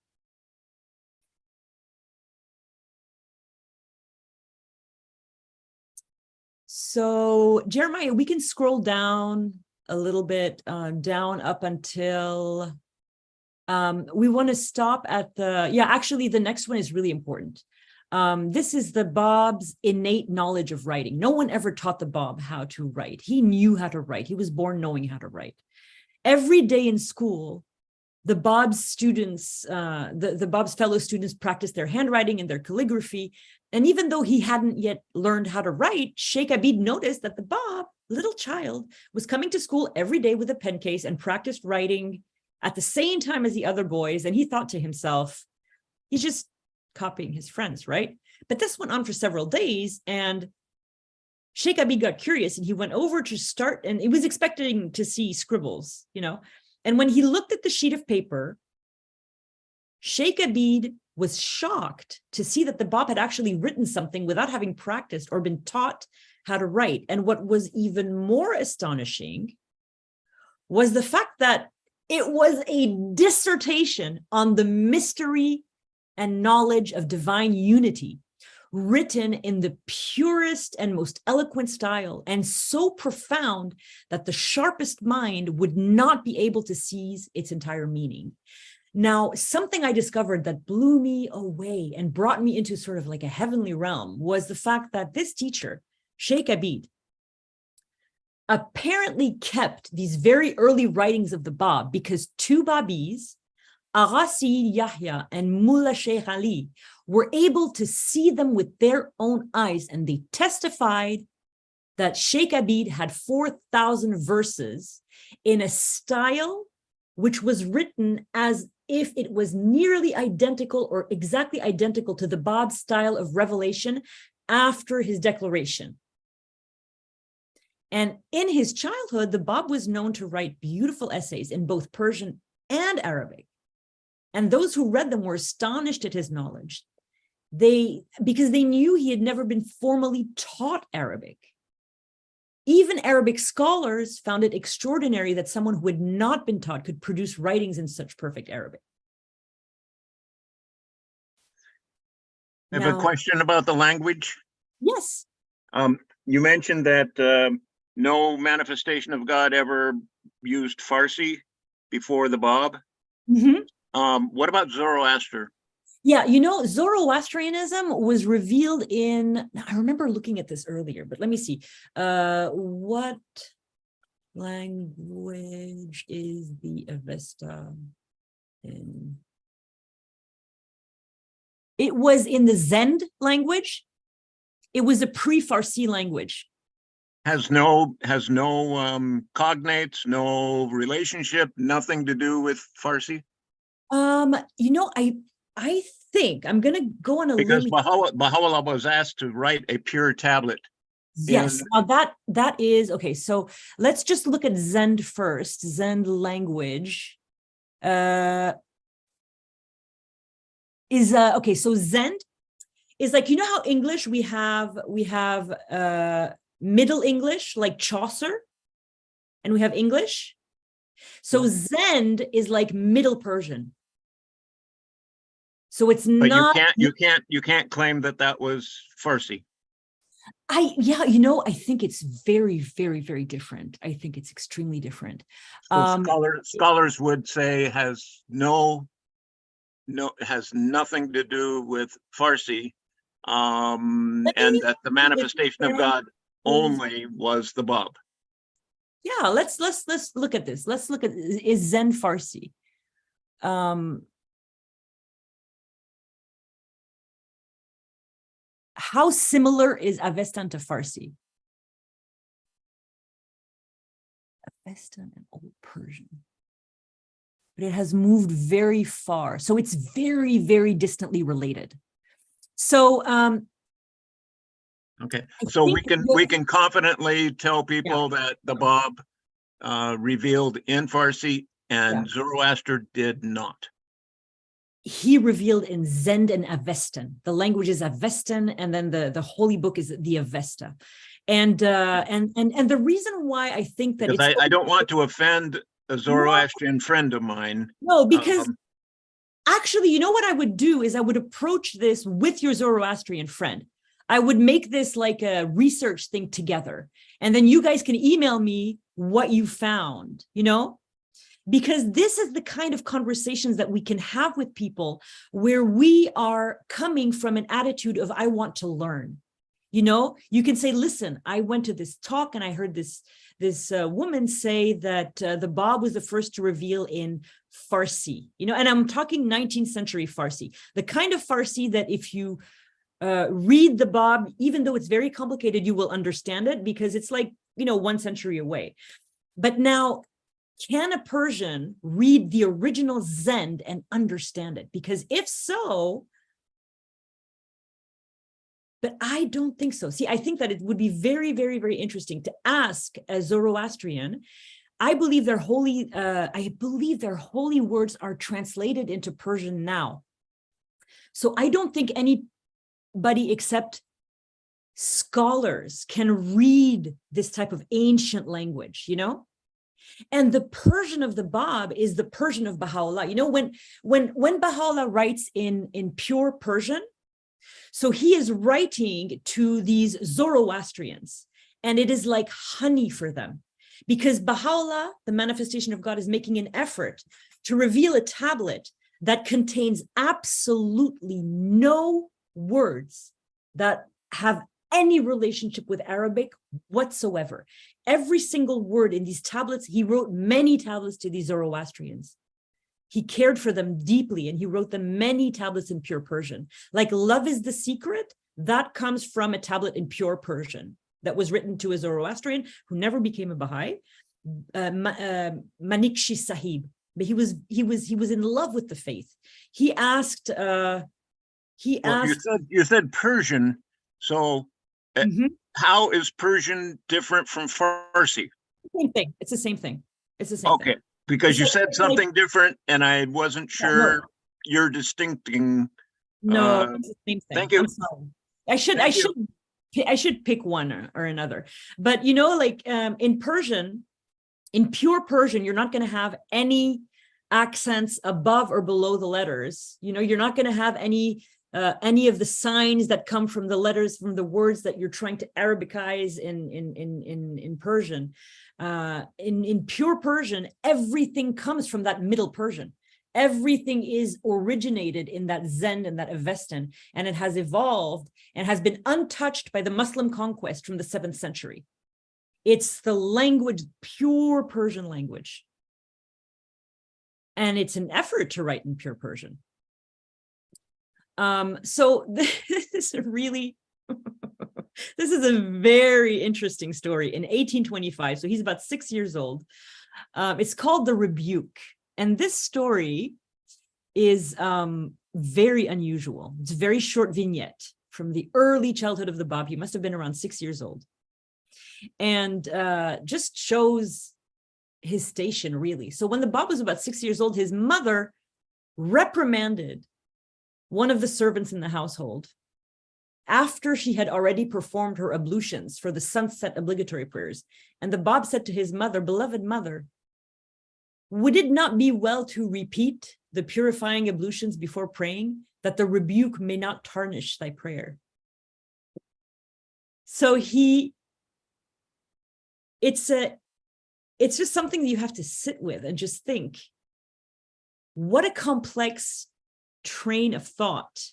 So Jeremiah, we can scroll down a little bit, down up until... we want to stop at actually the next one is really important. This is the Bab's innate knowledge of writing. No one ever taught the Bab how to write. He knew how to write. He was born knowing how to write. Every day in school, the Bab's students, the Bab's fellow students practiced their handwriting and their calligraphy. And even though he hadn't yet learned how to write, Sheikh Abid noticed that the Bab, little child, was coming to school every day with a pen case and practiced writing at the same time as the other boys. And he thought to himself, he's just copying his friends, right? But this went on for several days, and Sheikh Abid got curious, and he went over to start, and he was expecting to see scribbles, and when he looked at the sheet of paper, Sheikh Abid was shocked to see that the Bab had actually written something without having practiced or been taught how to write. And what was even more astonishing was the fact that it was a dissertation on the mystery and knowledge of divine unity, written in the purest and most eloquent style, and so profound that the sharpest mind would not be able to seize its entire meaning. Now, something I discovered that blew me away and brought me into sort of like a heavenly realm was the fact that this teacher, Sheikh Abid, apparently kept these very early writings of the Bab because two Babis, Agha Sayyid Yahya and Mullah Sheikh Ali, were able to see them with their own eyes, and they testified that Sheikh Abid had 4,000 verses in a style which was written as if it was nearly identical or exactly identical to the Bab style of revelation after his declaration. And in his childhood, the Bab was known to write beautiful essays in both Persian and Arabic. And those who read them were astonished at his knowledge. Because they knew he had never been formally taught Arabic. Even Arabic scholars found it extraordinary that someone who had not been taught could produce writings in such perfect Arabic. I have a question about the language. Yes. You mentioned that no manifestation of God ever used Farsi before the Bab. Mm-hmm. What about Zoroaster? Yeah, you know, Zoroastrianism was revealed in, I remember looking at this earlier, but let me see. What language is the Avesta in? It was in the Zend language. It was a pre-Farsi language. Has no cognates, no relationship, nothing to do with Farsi? You know, I think I'm going to go on a because limb. Baha'u'llah was asked to write a pure tablet. Yes, now that is okay. So let's just look at Zend first. Zend language is okay. So Zend is like, you know how English we have Middle English like Chaucer, and we have English. So Zend is like Middle Persian. So it's but not. You can't claim that was Farsi. Yeah, you know, I think it's very, very, very different. I think it's extremely different. So scholars would say has nothing to do with Farsi, and that the manifestation of God only was the Bab. Yeah, let's look at this. Let's look at, is Zend Farsi? How similar is Avestan to Farsi? Avestan and Old Persian. But it has moved very far. So it's very, very distantly related. So okay. So we can confidently tell people that the Bab revealed in Farsi and Zoroaster did not. He revealed in Zend and Avestan. The language is Avestan, and then the holy book is the Avesta. And the reason why I think that because I don't want to offend a Zoroastrian friend of mine. No, because actually, you know what I would do is I would approach this with your Zoroastrian friend. I would make this like a research thing together. And then you guys can email me what you found, you know? Because this is the kind of conversations that we can have with people where we are coming from an attitude of, I want to learn. You know, you can say, listen, I went to this talk and I heard this woman say that the Bab was the first to reveal in Farsi, you know, and I'm talking 19th century Farsi, the kind of Farsi that if you read the Bab, even though it's very complicated, you will understand it because it's like, you know, 1 century away. But now, can a Persian read the original Zend and understand it? Because if so, but I don't think so. See, I think that it would be very, very, very interesting to ask a Zoroastrian. I believe their holy words are translated into Persian now. So I don't think anybody except scholars can read this type of ancient language, you know? And the Persian of the Bab is the Persian of Baha'u'llah. You know, when Baha'u'llah writes in pure Persian, so he is writing to these Zoroastrians, and it is like honey for them. Because Baha'u'llah, the manifestation of God, is making an effort to reveal a tablet that contains absolutely no words that have any relationship with Arabic whatsoever. Every single word in these tablets, he wrote many tablets to these Zoroastrians. He cared for them deeply, and he wrote them many tablets in pure Persian. Like Love is the Secret, that comes from a tablet in pure Persian that was written to a Zoroastrian who never became a Baha'i, Manikshi Sahib. But he was in love with the faith. He asked. You said Persian, so how is Persian different from Farsi? Same thing. It's the same thing. It's the same thing. Okay, because you said something different, and I wasn't sure you're distincting. No, it's the same thing. Thank you. I'm sorry. I should pick one or another. But like in Persian, in pure Persian, you're not going to have any accents above or below the letters. You're not going to have any of the signs that come from the letters, from the words that you're trying to Arabicize in Persian. In pure Persian, everything comes from that Middle Persian. Everything is originated in that Zend and that Avestan, and it has evolved and has been untouched by the Muslim conquest from the 7th century. It's the language, pure Persian language. And it's an effort to write in pure Persian. So this is really, this is a very interesting story. In 1825, so he's about 6 years old. It's called The Rebuke. And this story is very unusual. It's a very short vignette from the early childhood of the Bab. He must have been around 6 years old. And just shows his station, really. So when the Bab was about 6 years old, his mother reprimanded one of the servants in the household after she had already performed her ablutions for the sunset obligatory prayers. And the Bab said to his mother, "Beloved mother, would it not be well to repeat the purifying ablutions before praying, that the rebuke may not tarnish thy prayer?" So it's just something that you have to sit with and just think, what a complex train of thought,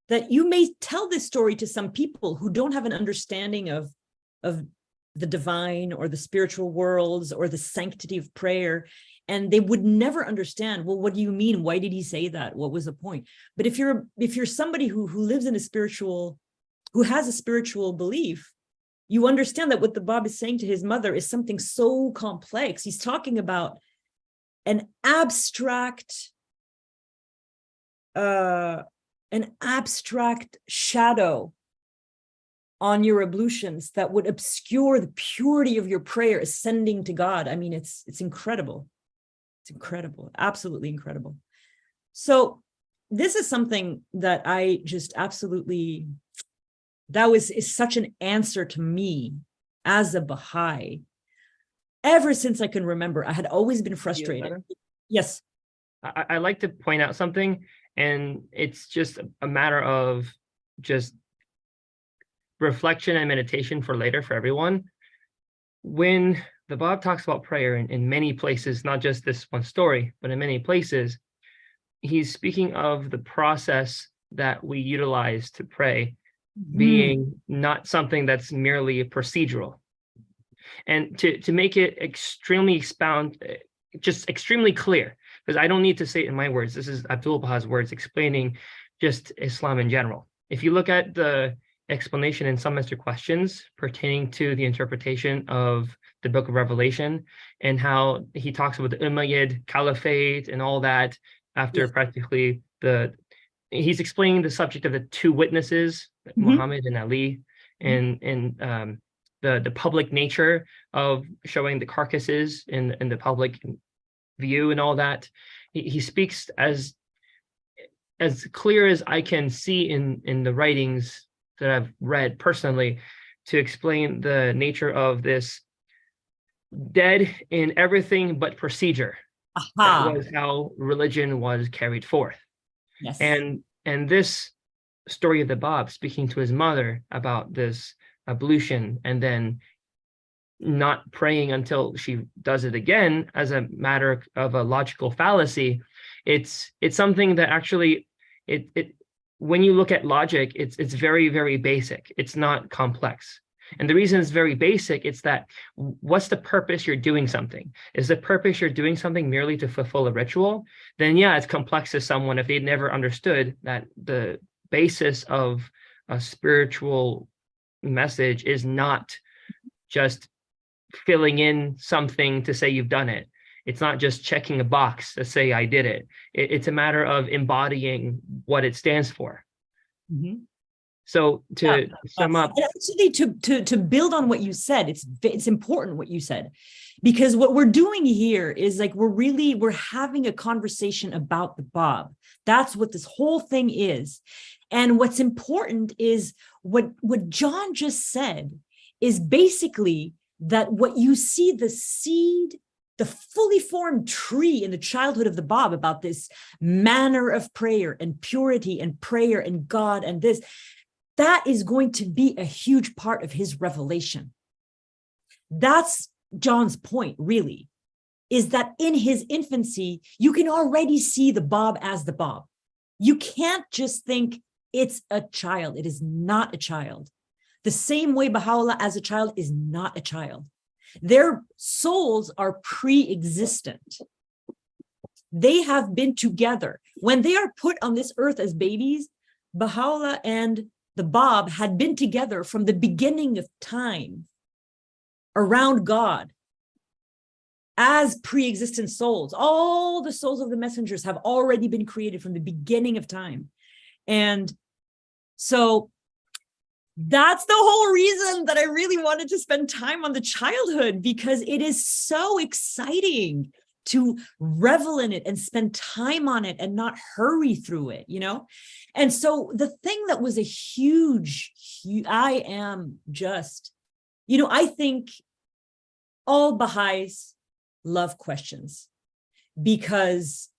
that you may tell this story to some people who don't have an understanding of the divine or the spiritual worlds or the sanctity of prayer, and they would never understand, well, what do you mean? Why did he say that? What was the point? But if you're somebody who lives in who has a spiritual belief, you understand that what the Bab is saying to his mother is something so complex. He's talking about an abstract shadow on your ablutions that would obscure the purity of your prayer ascending to God. I mean, it's incredible. It's incredible, absolutely incredible. So this is something that I just absolutely, is such an answer to me as a Baha'i. Ever since I can remember, I had always been frustrated. Yes. I like to point out something, and it's just a matter of just reflection and meditation for later for everyone. When the Bab talks about prayer in many places, not just this one story, but in many places, he's speaking of the process that we utilize to pray being not something that's merely procedural. And to make it extremely clear, because I don't need to say it in my words. This is Abdul Baha's words explaining just Islam in general. If you look at the explanation in some Master questions pertaining to the interpretation of the Book of Revelation and how he talks about the Umayyad Caliphate and all that after practically he's explaining the subject of the two witnesses, Muhammad and Ali, and the public nature of showing the carcasses in the public view and all that. He speaks as clear as I can see in the writings that I've read personally to explain the nature of this dead in everything but procedure. That was how religion was carried forth. Yes. And this story of the Bab speaking to his mother about this ablution and then not praying until she does it again as a matter of a logical fallacy. It's something that actually when you look at logic, it's very, very basic. It's not complex. And the reason it's very basic, it's that what's the purpose you're doing something? Is the purpose you're doing something merely to fulfill a ritual? Then yeah, it's complex to someone if they'd never understood that the basis of a spiritual message is not just filling in something to say you've done it. It's not just checking a box to say I did it. It's a matter of embodying what it stands for. Mm-hmm. So to sum up, and actually to build on what you said, it's important what you said, because what we're doing here is like we're having a conversation about the Bab. That's what this whole thing is. And what's important is what John just said is basically that what you see, the seed, the fully formed tree in the childhood of the Bab, about this manner of prayer and purity and prayer and God and this, that is going to be a huge part of his revelation. That's John's point, really, is that in his infancy, you can already see the Bab as the Bab. You can't just think it's a child. It is not a child. The same way Baha'u'llah as a child is not a child. Their souls are pre-existent. They have been together. When they are put on this earth as babies, Baha'u'llah and the Bab had been together from the beginning of time around God as pre-existent souls. All the souls of the messengers have already been created from the beginning of time. And so that's the whole reason that I really wanted to spend time on the childhood, because it is so exciting to revel in it and spend time on it and not hurry through it, you know? And so the thing that was a huge, I am just, you know, I think all Baha'is love questions, because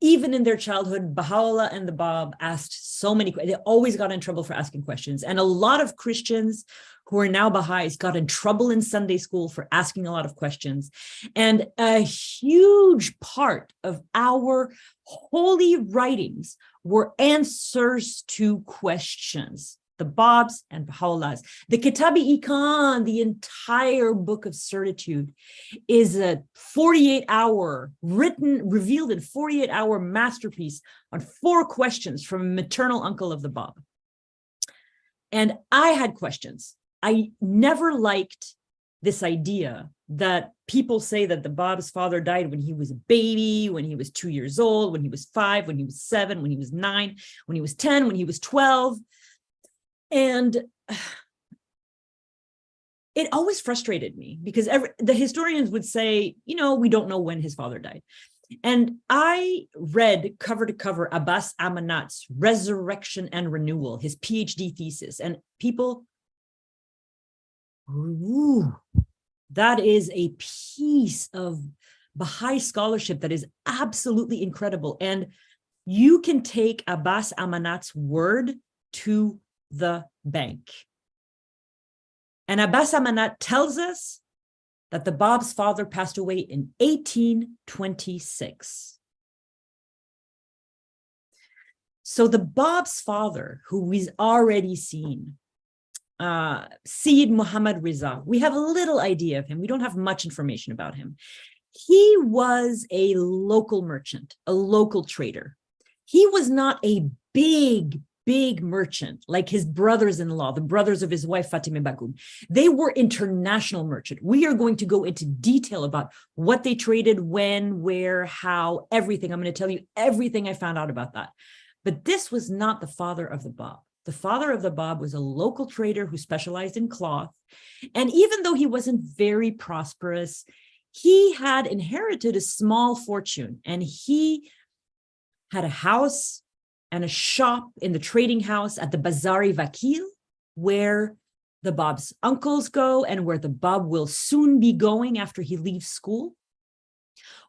even in their childhood, Baha'u'llah and the Bab asked so many questions. They always got in trouble for asking questions. And a lot of Christians who are now Baha'is got in trouble in Sunday school for asking a lot of questions. And a huge part of our holy writings were answers to questions. The Bab's and Baha'u'llah's. The Kitab-i-Iqan, the entire book of certitude, is a 48-hour, revealed in 48-hour masterpiece on 4 questions from a maternal uncle of the Bab. And I had questions. I never liked this idea that people say that the Bab's father died when he was a baby, when he was 2 years old, when he was 5, when he was 7, when he was 9, when he was 10, when he was 12. And it always frustrated me, because the historians would say, you know, we don't know when his father died. And I read cover to cover Abbas Amanat's Resurrection and Renewal, his PhD thesis, and people, ooh, that is a piece of Baha'i scholarship that is absolutely incredible. And you can take Abbas Amanat's word to the bank. And Abbas Amanat tells us that the Bab's father passed away in 1826. So the Bab's father, who we've already seen, Sayyid Muhammad Riza, we have a little idea of him. We don't have much information about him. He was a local merchant, a local trader. He was not a big merchant like his brothers-in-law, the brothers of his wife Fatima Begum. They were international merchant. We are going to go into detail about what they traded, when, where, how, everything. I'm going to tell you everything I found out about that. But this was not the father of the Bab. The father of the Bab was a local trader who specialized in cloth. And even though he wasn't very prosperous, he had inherited a small fortune, and he had a house and a shop in the trading house at the Bazari Vakil, where the Bab's uncles go and where the Bab will soon be going after he leaves school.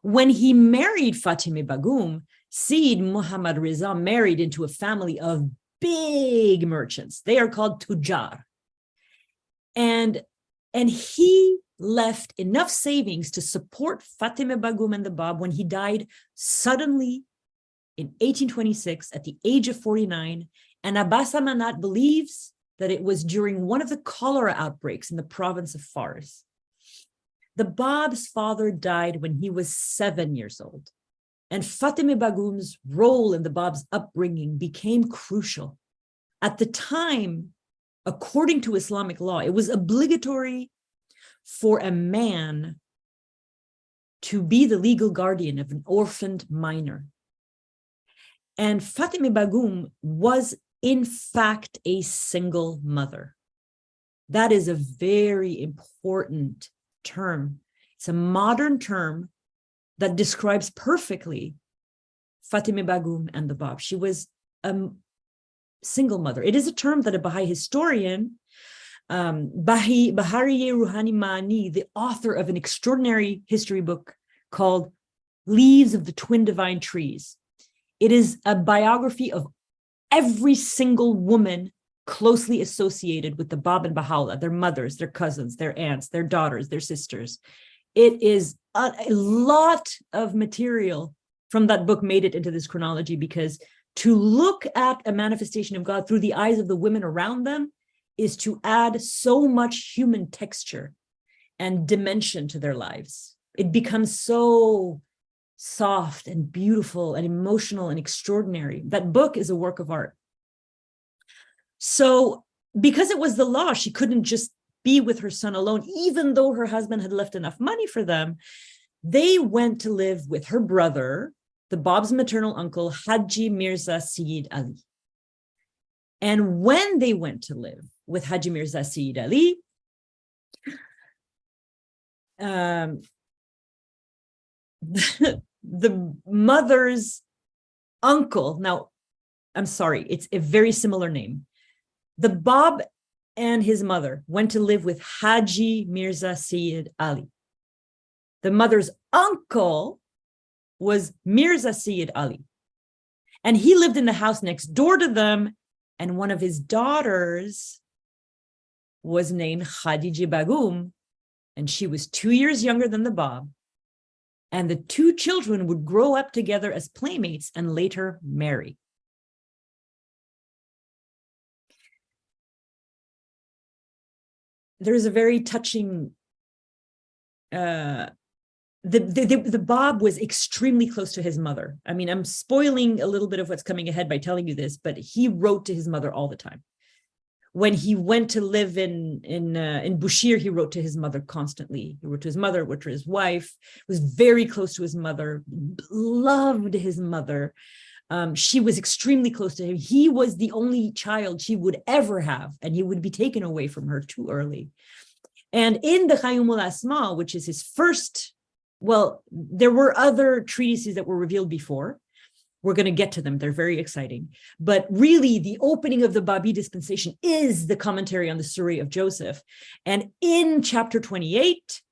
When he married Fatima Begum, Sayyid Muhammad Riza married into a family of big merchants. They are called Tujar. And And he left enough savings to support Fatime Begum and the Bab when he died suddenly in 1826 at the age of 49. And Abbas Amanat believes that it was during one of the cholera outbreaks in the province of Fars. The Bab's father died when he was 7 years old. And Fatime Begum's role in the Bab's upbringing became crucial. At the time, according to Islamic law, it was obligatory for a man to be the legal guardian of an orphaned minor. And Fatime Begum was, in fact, a single mother. That is a very important term. It's a modern term that describes perfectly Fatime Begum and the Bab. She was a single mother. It is a term that a Baha'i historian, Bahariye Rouhani Mani, the author of an extraordinary history book called Leaves of the Twin Divine Trees. It is a biography of every single woman closely associated with the Bab and Baha'u'llah, their mothers, their cousins, their aunts, their daughters, their sisters. It is a lot of material from that book made it into this chronology, because to look at a manifestation of God through the eyes of the women around them is to add so much human texture and dimension to their lives. It becomes so soft and beautiful and emotional and extraordinary. That book is a work of art. So because it was the law, she couldn't just be with her son alone, even though her husband had left enough money for them. They went to live with her brother, the Bab's maternal uncle, Haji Mirza Sayyid Ali. And when they went to live with Haji Mirza Sayyid Ali, the mother's uncle, now, I'm sorry, it's a very similar name. The Bab and his mother went to live with Haji Mirza Sayyid Ali. The mother's uncle was Mirza Sayyid Ali. And he lived in the house next door to them. And one of his daughters was named Khadija Begum. And she was 2 years younger than the Bab. And the two children would grow up together as playmates and later marry. There's a very touching, the Bab was extremely close to his mother. I mean, I'm spoiling a little bit of what's coming ahead by telling you this, but he wrote to his mother all the time. When he went to live in Bushir, he wrote to his mother constantly. He wrote to his mother, wrote to his wife, was very close to his mother, loved his mother. She was extremely close to him. He was the only child she would ever have, and he would be taken away from her too early. And in the Qayyumul Asma, which is his first, well, there were other treatises that were revealed before. We're going to get to them. They're very exciting. But really, the opening of the Babi dispensation is the commentary on the Surah of Joseph. And in chapter 28,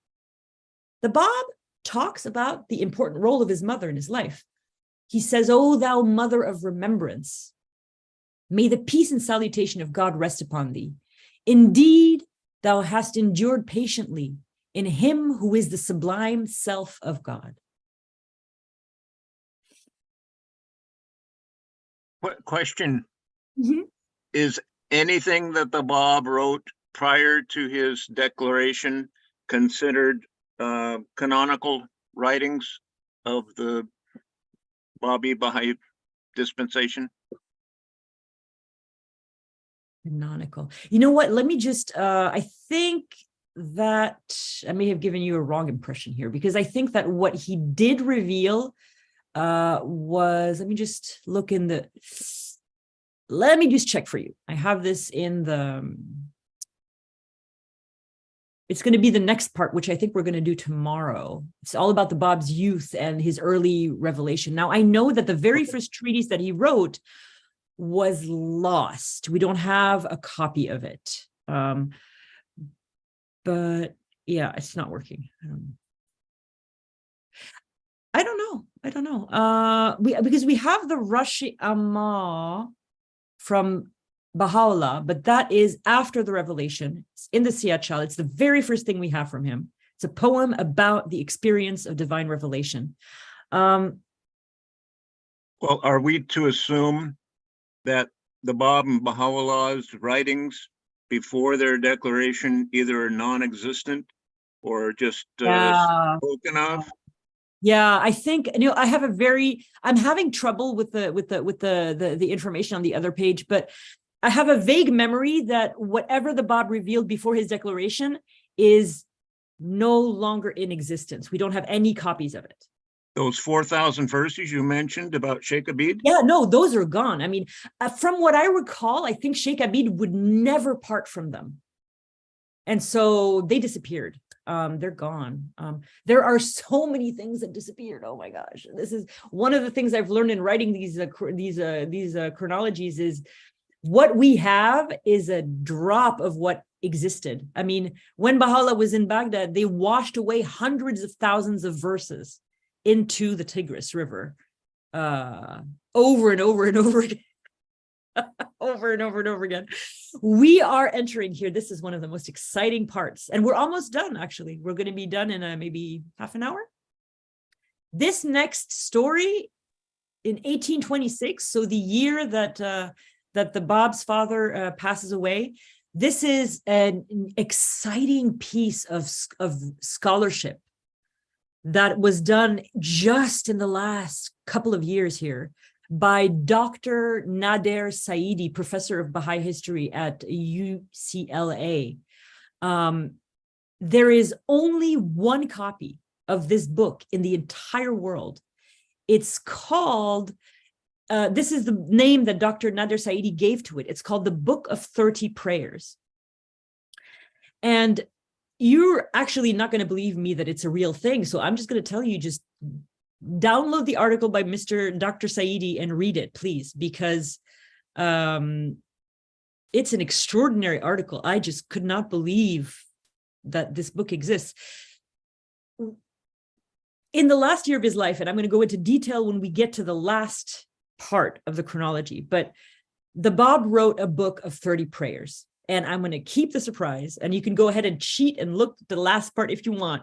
the Bab talks about the important role of his mother in his life. He says, "O thou mother of remembrance, may the peace and salutation of God rest upon thee. Indeed, thou hast endured patiently in him who is the sublime self of God." Question. Mm-hmm. Is anything that the Bab wrote prior to his declaration considered canonical writings of the Babi Baha'i dispensation? Canonical. You know what? Let me just, I think that I may have given you a wrong impression here, because I think that what he did reveal was, let me just look in the, let me just check for you. I have this in the, it's going to be the next part, which I think we're going to do tomorrow. It's all about the Bab's youth and his early revelation. Now, I know that the very first treatise that he wrote was lost. We don't have a copy of it. But yeah, it's not working. I don't know. Because we have the Rashi Amma from Baha'u'llah, but that is after the revelation. It's in the Siyachal. It's the very first thing we have from him. It's a poem about the experience of divine revelation. Well, are we to assume that the Bab and Baha'u'llah's writings before their declaration either are non-existent or just spoken of? Yeah, I think, I have I'm having trouble with the information on the other page, but I have a vague memory that whatever the Bab revealed before his declaration is no longer in existence. We don't have any copies of it. Those 4,000 verses you mentioned about Sheikh Abid? Yeah, no, those are gone. I mean, from what I recall, I think Sheikh Abid would never part from them. And so they disappeared. They're gone. There are so many things that disappeared. Oh my gosh. This is one of the things I've learned in writing these chronologies is what we have is a drop of what existed. I mean, when Baha'u'llah was in Baghdad, they washed away hundreds of thousands of verses into the Tigris River over and over and over again. Over and over and over again. We are entering here. This is one of the most exciting parts. And we're almost done, actually. We're going to be done in maybe half an hour. This next story in 1826, so the year that the Bab's father passes away, this is an exciting piece of scholarship that was done just in the last couple of years here by Dr. Nader Saidi, professor of Baha'i history at UCLA. There is only one copy of this book in the entire world. It's called, this is the name that Dr. Nader Saidi gave to it. It's called the Book of 30 Prayers. And you're actually not going to believe me that it's a real thing. So I'm just going to tell you, just download the article by Dr. Saidi and read it, please, because it's an extraordinary article. I just could not believe that this book exists. In the last year of his life, and I'm going to go into detail when we get to the last part of the chronology, but the Bab wrote a book of 30 prayers. And I'm going to keep the surprise, and you can go ahead and cheat and look at the last part if you want.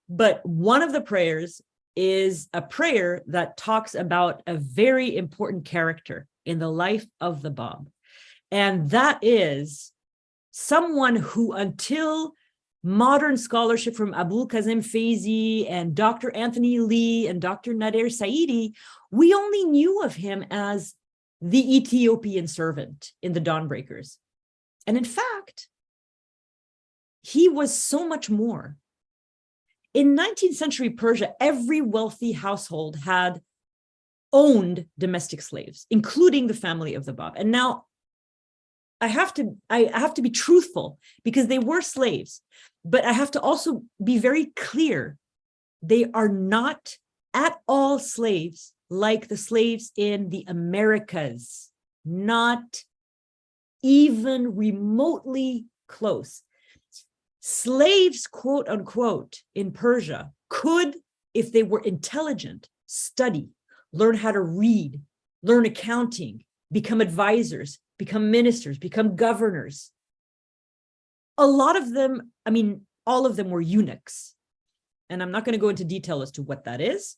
But one of the prayers is a prayer that talks about a very important character in the life of the Bab. And that is someone who, until modern scholarship from Abul Kazem Faizi and Dr. Anthony Lee and Dr. Nader Saidi, we only knew of him as the Ethiopian servant in the Dawnbreakers. And in fact, he was so much more. In 19th century Persia, every wealthy household had owned domestic slaves, including the family of the Bab. And now I have to be truthful, because they were slaves, but I have to also be very clear. They are not at all slaves like the slaves in the Americas, not even remotely close. Slaves, quote unquote, in Persia could, if they were intelligent, study, learn how to read, learn accounting, become advisors, become ministers, become governors. A lot of them, I mean, all of them were eunuchs. And I'm not going to go into detail as to what that is.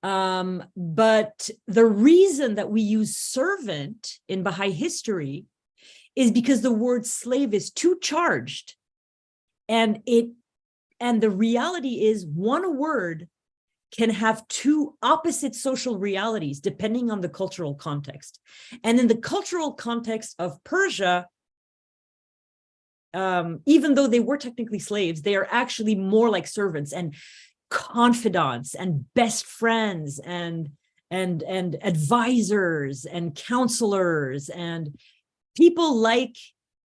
But the reason that we use servant in Baha'i history is because the word slave is too charged. And the reality is one word can have two opposite social realities depending on the cultural context. And in the cultural context of Persia, even though they were technically slaves, they are actually more like servants and confidants and best friends and advisors and counselors and people like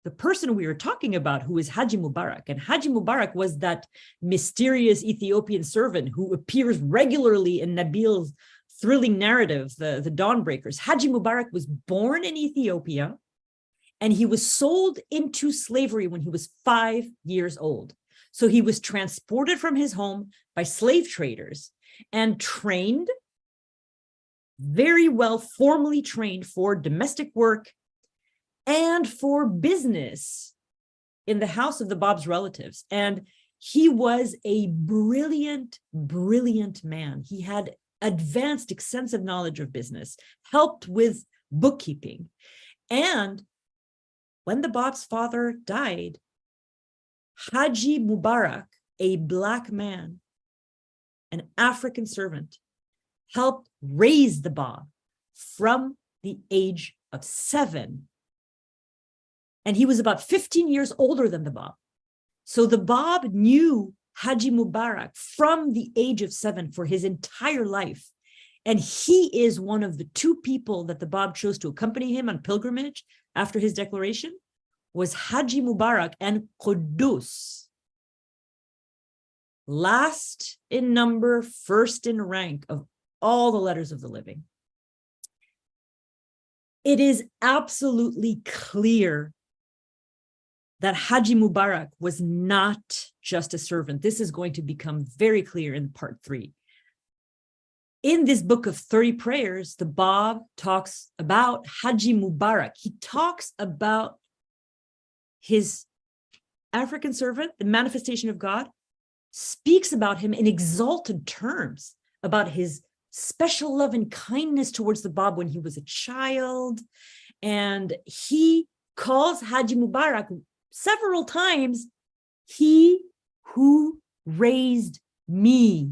the person we were talking about, who is Haji Mubarak. And Haji Mubarak was that mysterious Ethiopian servant who appears regularly in Nabil's thrilling narrative, the Dawnbreakers. Haji Mubarak was born in Ethiopia, and he was sold into slavery when he was 5 years old. So he was transported from his home by slave traders and trained, very well formally trained for domestic work and for business in the house of the Bab's relatives. And he was a brilliant, brilliant man. He had advanced, extensive knowledge of business, helped with bookkeeping. And when the Bab's father died, Haji Mubarak, a black man, an African servant, helped raise the Bab from the age of 7. And he was about 15 years older than the Bab. So the Bab knew Haji Mubarak from the age of 7 for his entire life. And he is one of the 2 people that the Bab chose to accompany him on pilgrimage after his declaration, was Haji Mubarak and Qudus. Last in number, first in rank of all the letters of the living. It is absolutely clear that Haji Mubarak was not just a servant. This is going to become very clear in part 3. In this book of 30 prayers, the Bab talks about Haji Mubarak. He talks about his African servant, the manifestation of God, speaks about him in exalted terms, about his special love and kindness towards the Bab when he was a child. And he calls Haji Mubarak several times, he who raised me.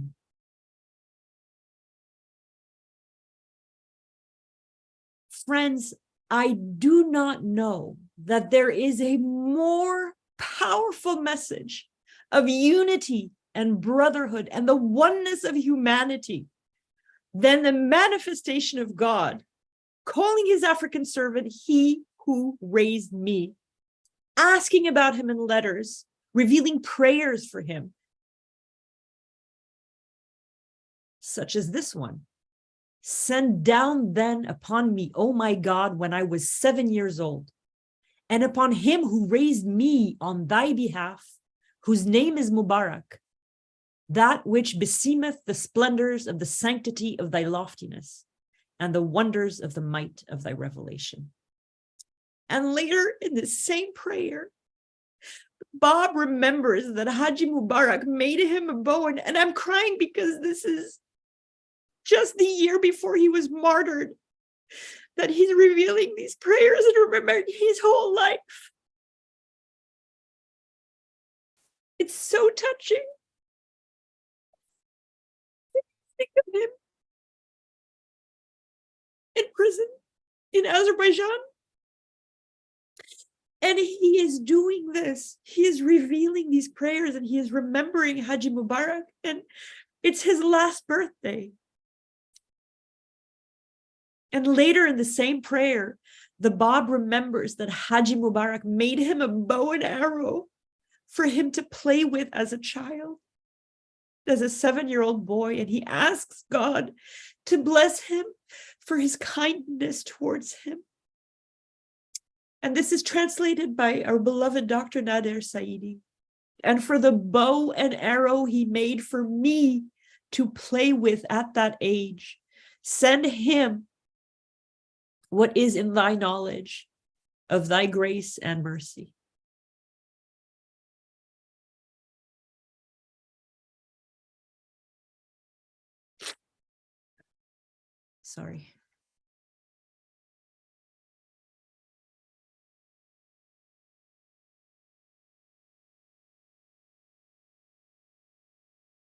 Friends, I do not know that there is a more powerful message of unity and brotherhood and the oneness of humanity than the manifestation of God calling his African servant, he who raised me, asking about him in letters, revealing prayers for him, such as this one. Send down then upon me, O my God, when I was 7 years old, and upon him who raised me on thy behalf, whose name is Mubarak, that which beseemeth the splendors of the sanctity of thy loftiness and the wonders of the might of thy revelation. And later in the same prayer, Bab remembers that Haji Mubarak made him a bow, and I'm crying because this is just the year before he was martyred, that he's revealing these prayers and remembering his whole life. It's so touching. Think of him in prison in Azerbaijan. And he is doing this. He is revealing these prayers and he is remembering Haji Mubarak, and it's his last birthday. And later in the same prayer, the Bab remembers that Haji Mubarak made him a bow and arrow for him to play with as a child, as a 7-year-old boy. And he asks God to bless him for his kindness towards him. And this is translated by our beloved Dr. Nader Saidi. And for the bow and arrow he made for me to play with at that age, send him what is in thy knowledge of thy grace and mercy. Sorry.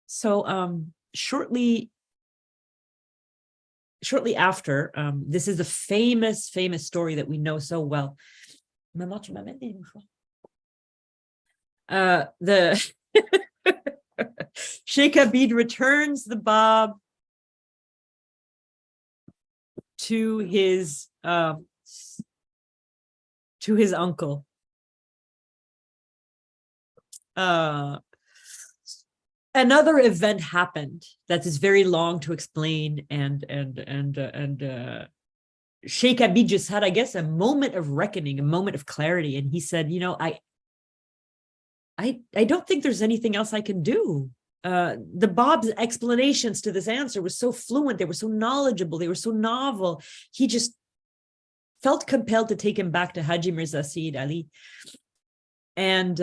So shortly after, this is the famous story that we know so well. The Sheikh Abid returns the Bab to his uncle. Another event happened that is very long to explain, and Sheikh Abid just had, I guess, a moment of reckoning, a moment of clarity, and he said, I don't think there's anything else I can do. The Bab's explanations to this answer was so fluent, they were so knowledgeable, they were so novel. He just felt compelled to take him back to Haji Mirza Sayyid Ali. And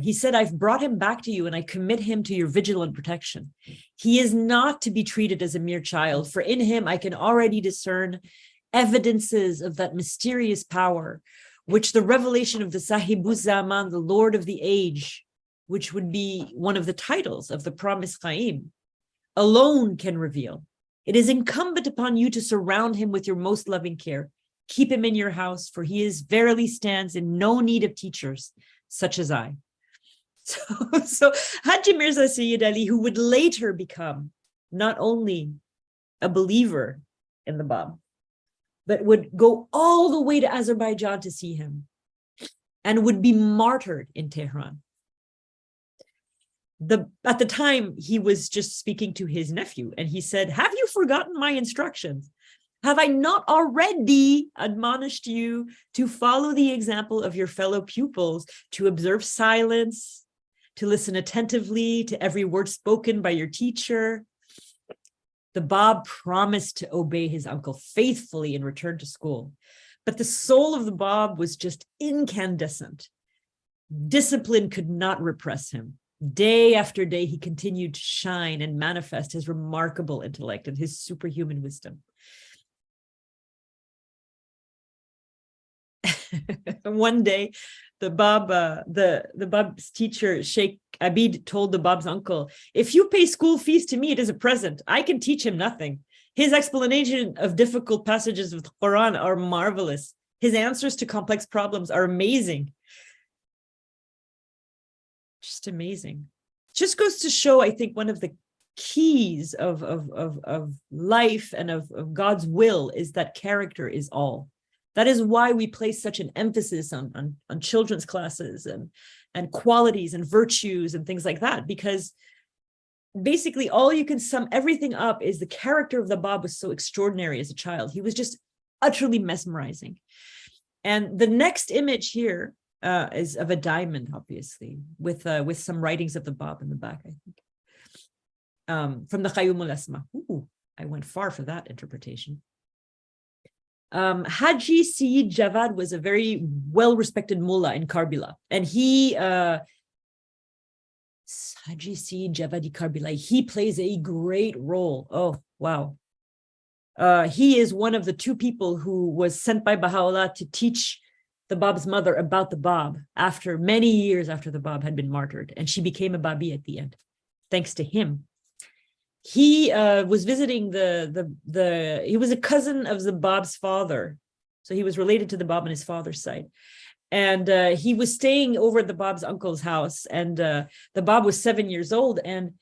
he said, I've brought him back to you and I commit him to your vigilant protection. He is not to be treated as a mere child, for in him I can already discern evidences of that mysterious power, which the revelation of the Sahibuz Zaman, the Lord of the Age, which would be one of the titles of the promised Qaim, alone can reveal. It is incumbent upon you to surround him with your most loving care. Keep him in your house, for he is verily stands in no need of teachers such as I. So Haji Mirza Sayyid Ali, who would later become not only a believer in the Bab, but would go all the way to Azerbaijan to see him and would be martyred in Tehran. At the time, he was just speaking to his nephew, and he said, have you forgotten my instructions? Have I not already admonished you to follow the example of your fellow pupils, to observe silence, to listen attentively to every word spoken by your teacher? The Bab promised to obey his uncle faithfully and return to school. But the soul of the Bab was just incandescent. Discipline could not repress him. Day after day, he continued to shine and manifest his remarkable intellect and his superhuman wisdom. One day, the Bab's teacher, Sheikh Abid, told the Bab's uncle, if you pay school fees to me, it is a present. I can teach him nothing. His explanation of difficult passages of the Quran are marvelous. His answers to complex problems are amazing. Just amazing. Just goes to show, I think, one of the keys of life and of God's will is that character is all. That is why we place such an emphasis on children's classes and qualities and virtues and things like that, because basically all you can sum everything up is the character of the Bab was so extraordinary as a child. He was just utterly mesmerizing. And the next image here is of a diamond, obviously, with some writings of the Bab in the back, I think. From the Qayyum al-Asma. Ooh, I went far for that interpretation. Haji Sayyid Javad was a very well-respected mullah in Karbala, and he, Haji Sayyid Javadi Karbala, he plays a great role. Oh, wow. He is one of the two people who was sent by Baha'u'llah to teach the Bab's mother about the Bab after many years after the Bab had been martyred, and she became a Babi at the end, thanks to him. He was visiting he was a cousin of the Bab's father. So he was related to the Bab on his father's side. And he was staying over at the Bab's uncle's house. And the Bab was 7 years old. And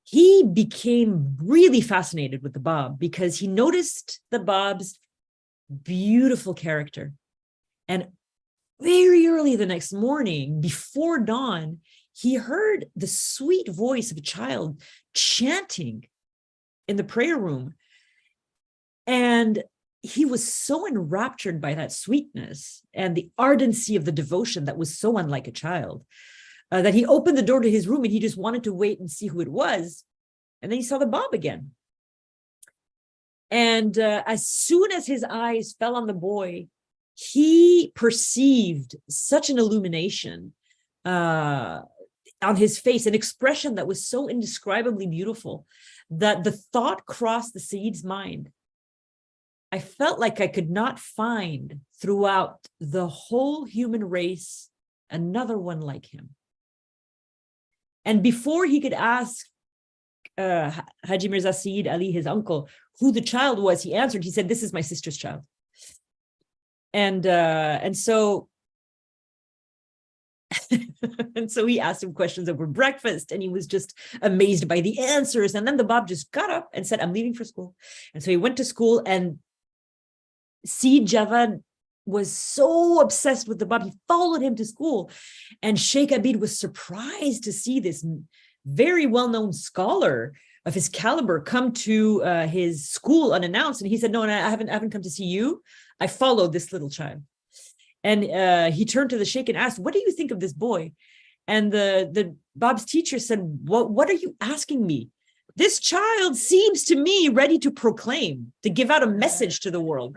he became really fascinated with the Bab because he noticed the Bab's beautiful character. And very early the next morning, before dawn, he heard the sweet voice of a child chanting in the prayer room. And he was so enraptured by that sweetness and the ardency of the devotion that was so unlike a child, that he opened the door to his room and he just wanted to wait and see who it was. And then he saw the Bab again. And as soon as his eyes fell on the boy, he perceived such an illumination on his face, an expression that was so indescribably beautiful that the thought crossed the Sayyid's mind. I felt like I could not find throughout the whole human race another one like him. And before he could ask Haji Mirza Sayyid Ali, his uncle, who the child was, he answered, he said, this is my sister's child. And so and so he asked him questions over breakfast and he was just amazed by the answers. And then the Bab just got up and said, I'm leaving for school. And so he went to school, and Sayyid Javad was so obsessed with the Bab, he followed him to school. And Sheikh Abid was surprised to see this very well-known scholar of his caliber come to his school unannounced. And he said, no, I haven't come to see you. I followed this little child. And he turned to the sheikh and asked, what do you think of this boy? And the Bab's teacher said, what are you asking me? This child seems to me ready to proclaim, to give out a message to the world.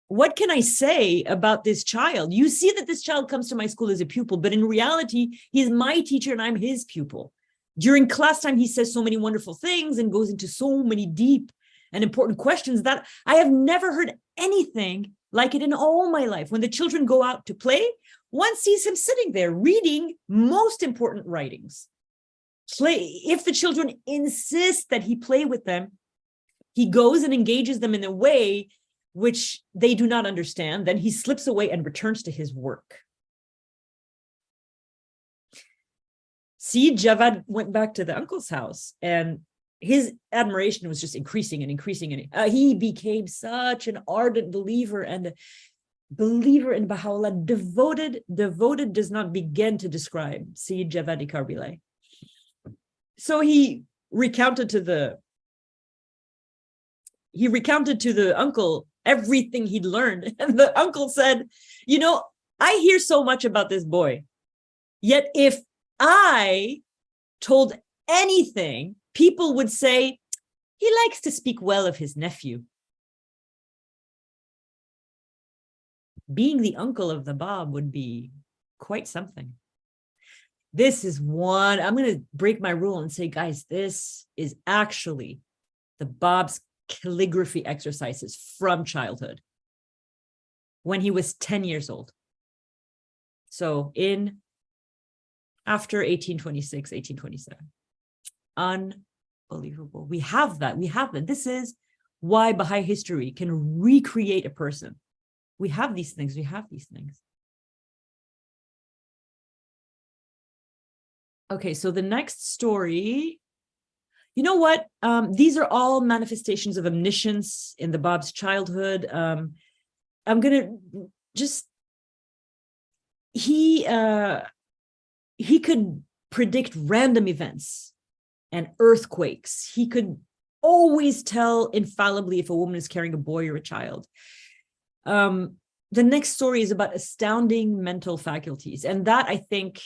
what can I say about this child? You see that this child comes to my school as a pupil, but in reality, he's my teacher and I'm his pupil. During class time, he says so many wonderful things and goes into so many deep and important questions that I have never heard anything like it in all my life. When the children go out to play, one sees him sitting there reading most important writings. If the children insist that he play with them, he goes and engages them in a way which they do not understand. Then he slips away and returns to his work. See, Javad went back to the uncle's house and his admiration was just increasing and increasing. And he became such an ardent believer and a believer in Baha'u'llah. Devoted does not begin to describe Sayyid Javad Karbila. So he recounted to the uncle everything he'd learned. And the uncle said, you know, I hear so much about this boy, yet if I told anything, people would say, he likes to speak well of his nephew. Being the uncle of the Bab would be quite something. This is one, I'm going to break my rule and say, guys, this is actually the Bab's calligraphy exercises from childhood when he was 10 years old. So after 1826, 1827. Unbelievable. We have that. This is why Baha'i history can recreate a person. We have these things. Okay, so the next story, you know what? These are all manifestations of omniscience in the Bab's childhood. I'm gonna just, he could predict random events and earthquakes. He could always tell infallibly if a woman is carrying a boy or a child. The next story is about astounding mental faculties. And that, I think,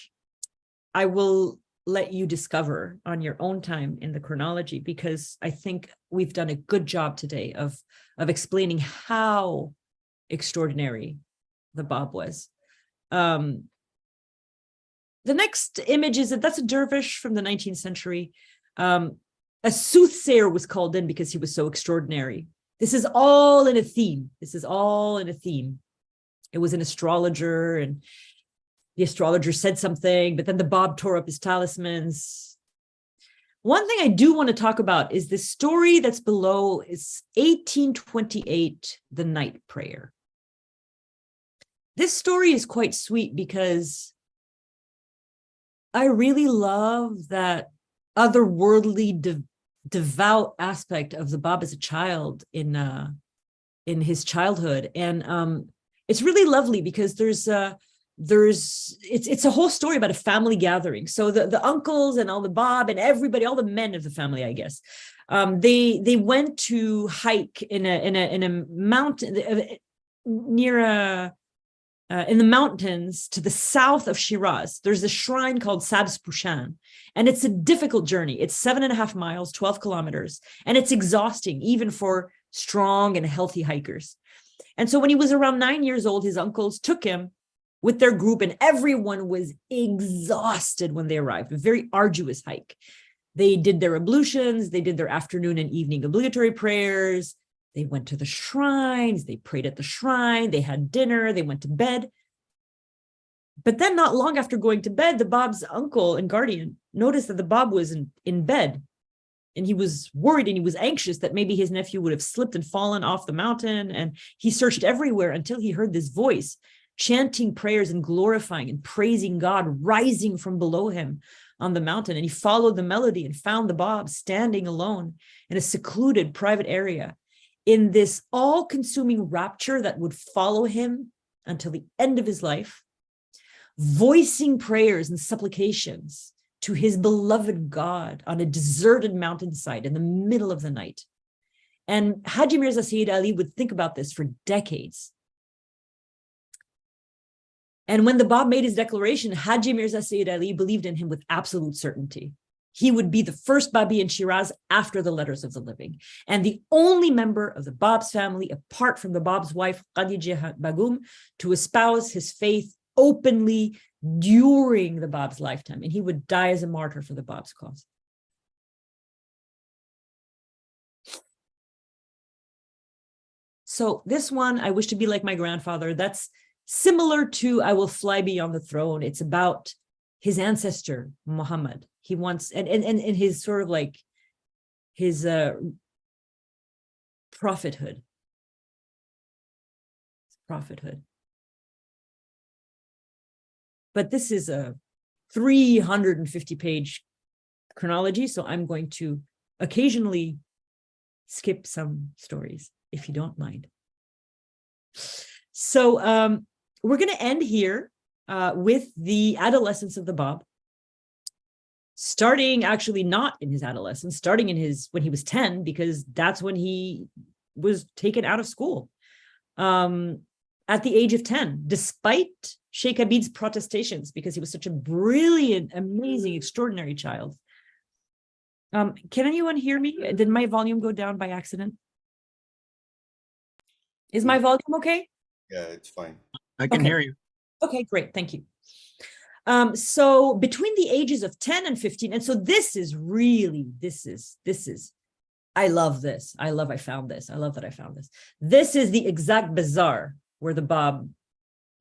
I will let you discover on your own time in the chronology, because I think we've done a good job today of explaining how extraordinary the Bab was. The next image is that's a dervish from the 19th century. A soothsayer was called in because he was so extraordinary. This is all in a theme. It was an astrologer, and the astrologer said something, but then the Bab tore up his talismans. One thing I do want to talk about is the story that's below is 1828, the night prayer. This story is quite sweet because I really love that otherworldly, devout aspect of the Bab as a child in his childhood. And it's really lovely because it's a whole story about a family gathering. So the uncles and all the Bab and everybody, all the men of the family, I guess, they went to hike in a mountain in the mountains to the south of Shiraz. There's a shrine called Sabz Pushan, and it's a difficult journey. It's 7.5 miles, 12 kilometers, and it's exhausting even for strong and healthy hikers. And so when he was around 9 years old, his uncles took him with their group, and everyone was exhausted when they arrived. A very arduous hike. They did their ablutions, they did their afternoon and evening obligatory prayers, they went to the shrines, they prayed at the shrine, they had dinner, they went to bed. But then not long after going to bed, the Bab's uncle and guardian noticed that the Bab was in bed, and he was worried and he was anxious that maybe his nephew would have slipped and fallen off the mountain. And he searched everywhere until he heard this voice chanting prayers and glorifying and praising God rising from below him on the mountain. And he followed the melody and found the Bab standing alone in a secluded private area in this all-consuming rapture that would follow him until the end of his life, voicing prayers and supplications to his beloved God on a deserted mountainside in the middle of the night. And Haji Mirza Sayyid Ali would think about this for decades. And when the Bab made his declaration, Haji Mirza Sayyid Ali believed in him with absolute certainty. He would be the first Babi in Shiraz after the Letters of the Living, and the only member of the Bab's family, apart from the Bab's wife, Khadija Bagum, to espouse his faith openly during the Bab's lifetime. And he would die as a martyr for the Bab's cause. So this one, I wish to be like my grandfather. That's similar to I Will Fly Beyond the Throne. It's about his ancestor, Muhammad. He wants, and his sort of like his prophethood. But this is a 350-page chronology, so I'm going to occasionally skip some stories, if you don't mind. So we're going to end here with the adolescence of the Bab, starting actually not in his adolescence, starting in when he was 10, because that's when he was taken out of school at the age of 10, despite Sheikh Abid's protestations, because he was such a brilliant, amazing, extraordinary child. Can anyone hear me? Did my volume go down by accident? Is my volume okay? Yeah, it's fine. I can hear you. Okay, great. Thank you. So between the ages of 10 and 15, and so this is, I love this. I found this. I love that I found this. This is the exact bazaar where the Bab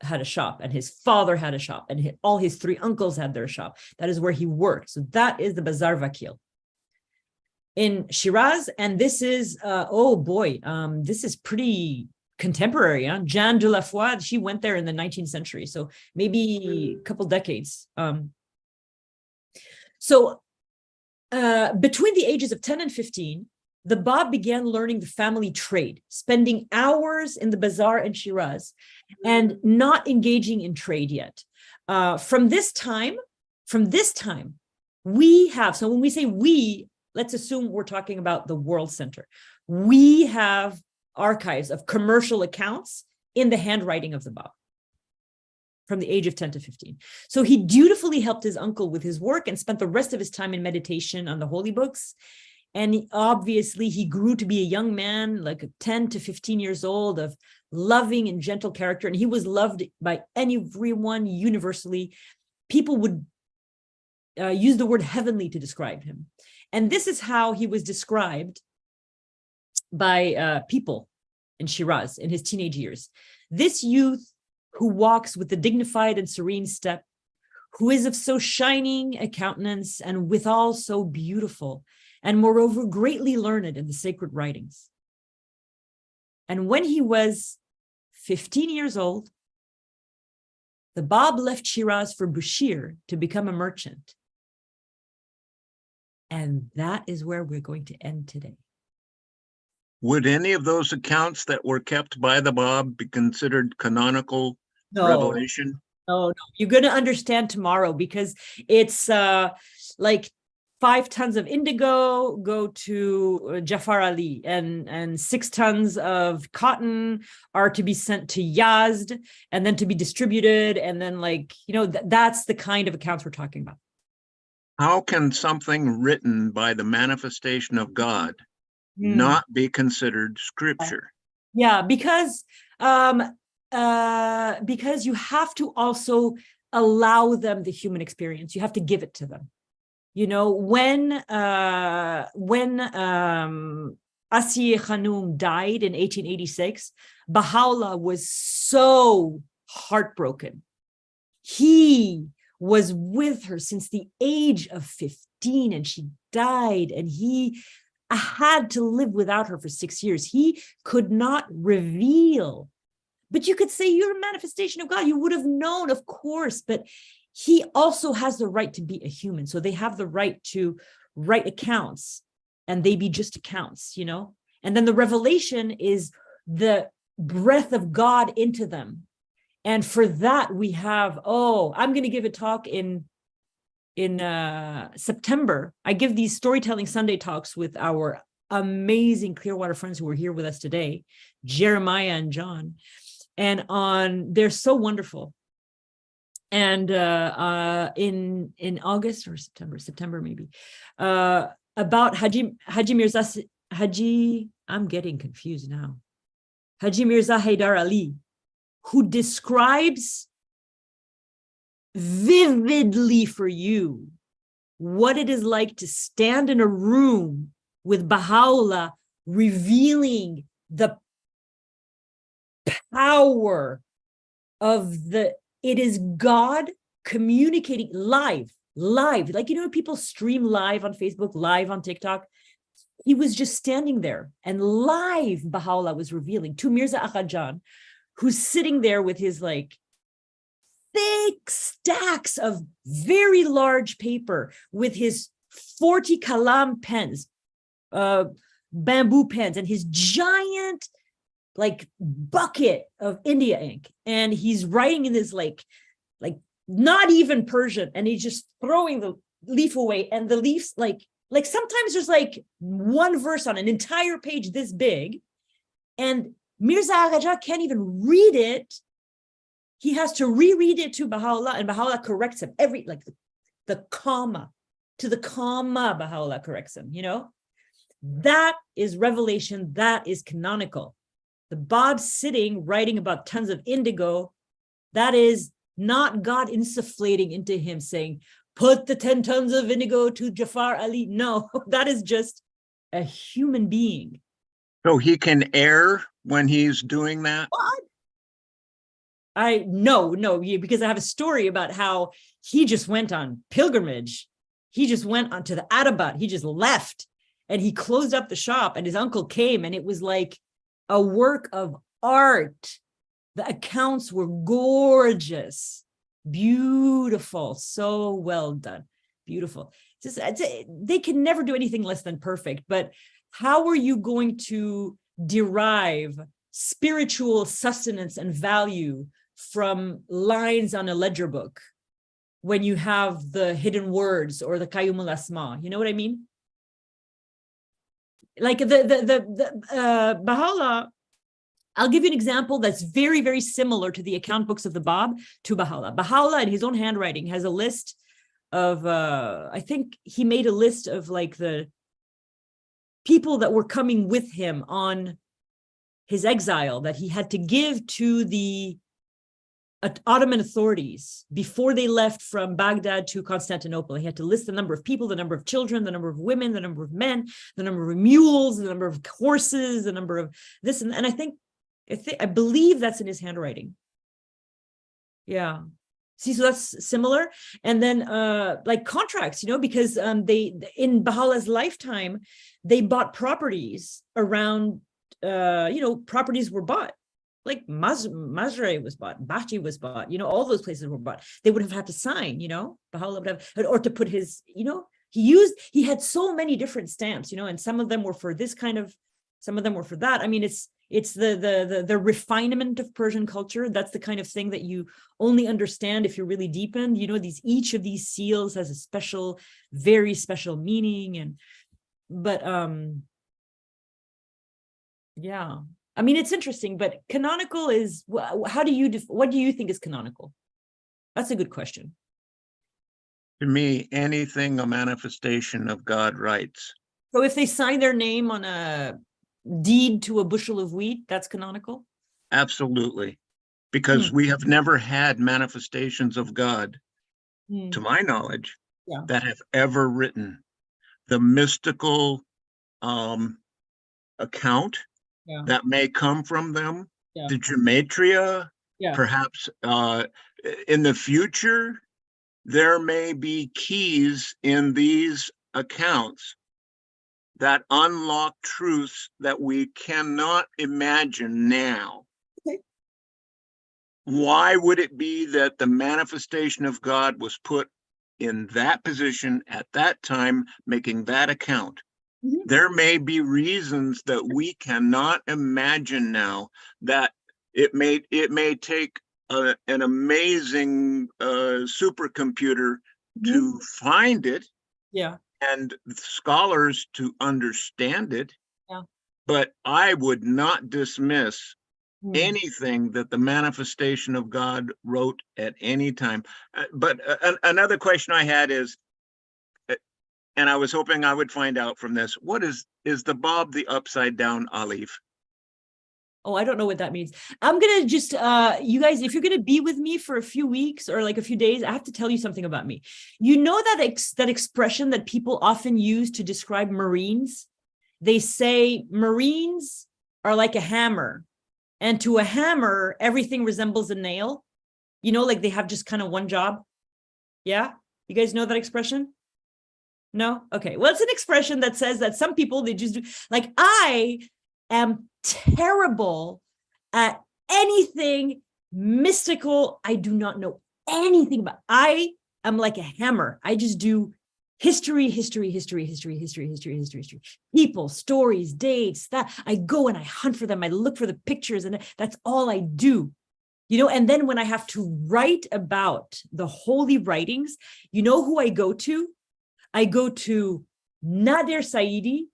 had a shop, and his father had a shop, and all his 3 uncles had their shop. That is where he worked. So that is the Bazaar Vakil in Shiraz. And this is, this is pretty contemporary. Huh? Jeanne de la Foix, she went there in the 19th century. So maybe a couple decades. So between the ages of 10 and 15, the Bab began learning the family trade, spending hours in the bazaar in Shiraz and not engaging in trade yet. From this time, we have, so when we say we, let's assume we're talking about the World Center. We have archives of commercial accounts in the handwriting of the Bab from the age of 10 to 15. So he dutifully helped his uncle with his work and spent the rest of his time in meditation on the holy books. And obviously he grew to be a young man, like 10 to 15 years old, of loving and gentle character. And he was loved by everyone universally. People would use the word heavenly to describe him. And this is how he was described by people in Shiraz in his teenage years. This youth who walks with a dignified and serene step, who is of so shining a countenance and withal so beautiful, and moreover greatly learned in the sacred writings. And when he was 15 years old, the Bab left Shiraz for Bushir to become a merchant. And that is where we're going to end today. Would any of those accounts that were kept by the Bab be considered canonical revelation? No. You're going to understand tomorrow, because it's like 5 tons of indigo go to Jafar Ali, and 6 tons of cotton are to be sent to Yazd and then to be distributed. And then, like, that's the kind of accounts we're talking about. How can something written by the manifestation of God not be considered scripture? Yeah, because you have to also allow them the human experience. You have to give it to them. When Asiye Khanum died in 1886, Baha'u'llah was so heartbroken. He was with her since the age of 15, and she died, and he had to live without her for 6 years. He could not reveal. But you could say you're a manifestation of God. You would have known, of course, but he also has the right to be a human. So they have the right to write accounts, and they be just accounts, And then the revelation is the breath of God into them. And for that we have, I'm going to give a talk in September. I give these Storytelling Sunday talks with our amazing Clearwater friends who are here with us today, Jeremiah and John. And they're so wonderful. And in August or September maybe, about Haji Mirza Haji, I'm getting confused now. Haji Mirza Haidar Ali, who describes vividly for you what it is like to stand in a room with Baha'u'llah, revealing the power of it is God communicating live, like, you know, people stream live on Facebook, live on TikTok. He was just standing there, and live Baha'u'llah was revealing to Mirza Akhajan, who's sitting there with his like thick stacks of very large paper with his 40 kalam pens, bamboo pens, and his giant like bucket of India ink. And he's writing in this like not even Persian, and he's just throwing the leaf away, and the leaves like sometimes there's like one verse on an entire page this big, and Mirza Aghaja can't even read it. He has to reread it to Baha'u'llah, and Baha'u'llah corrects him every, like the comma, to the comma, Baha'u'llah corrects him, you know? That is revelation, that is canonical. The Bab sitting, writing about tons of indigo, that is not God insufflating into him saying, put the 10 tons of indigo to Jafar Ali. No, that is just a human being. So he can err when he's doing that? What? No, because I have a story about how he just went on pilgrimage. He just went onto the Arabat. He just left, and he closed up the shop, and his uncle came, and it was like a work of art. The accounts were gorgeous, beautiful, so well done, beautiful. They can never do anything less than perfect, but how are you going to derive spiritual sustenance and value from lines on a ledger book when you have the hidden words or the Qayyum al-Asma? You know what I mean? Like the Baha'u'llah, I'll give you an example that's very, very similar to the account books of the Bab to Baha'u'llah. Baha'u'llah in his own handwriting has a list of, I think he made a list of like the people that were coming with him on his exile that he had to give to the Ottoman authorities before they left from Baghdad to Constantinople. He had to list the number of people, the number of children, the number of women, the number of men, the number of mules, the number of horses, the number of this. And I believe that's in his handwriting. Yeah. See, so that's similar. And then like contracts, you know, because they, in Baha'u'llah's lifetime, they bought properties around, you know, properties were bought. Like Mazre was bought, Bachi was bought, you know, all those places were bought. They would have had to sign, you know, Baha'u'llah would have, or to put his, you know, he had so many different stamps, you know, and some of them were for this kind of, some of them were for that. I mean, it's the refinement of Persian culture. That's the kind of thing that you only understand if you're really deepened. You know, each of these seals has a special, very special meaning. But yeah, I mean, it's interesting, but canonical is, what do you think is canonical? That's a good question. To me, anything a manifestation of God writes. So if they sign their name on a deed to a bushel of wheat, that's canonical? Absolutely. Because we have never had manifestations of God, to my knowledge, that have ever written. The mystical account that may come from them, the gematria, perhaps in the future, there may be keys in these accounts that unlock truths that we cannot imagine now. Okay. Why would it be that the manifestation of God was put in that position at that time, making that account? Mm-hmm. There may be reasons that we cannot imagine now, that it may take an amazing supercomputer to find it. Yeah. And scholars to understand it. Yeah. But I would not dismiss anything that the manifestation of God wrote at any time. But another question I had is, and I was hoping I would find out from this, what is the Bab the upside down Aleph? Oh, I don't know what that means. I'm going to just, you guys, if you're going to be with me for a few weeks or like a few days, I have to tell you something about me. You know that that expression that people often use to describe Marines? They say Marines are like a hammer, and to a hammer, everything resembles a nail. You know, like they have just kind of one job. Yeah? You guys know that expression? No? Okay. Well, it's an expression that says that some people, they just do, like, I am terrible at anything mystical. I do not know anything about. I am like a hammer. I just do history, people, stories, dates. That I go and I hunt for them. I look for the pictures, and that's all I do. You know, and then when I have to write about the holy writings, you know who I go to? I go to Nader Saidi,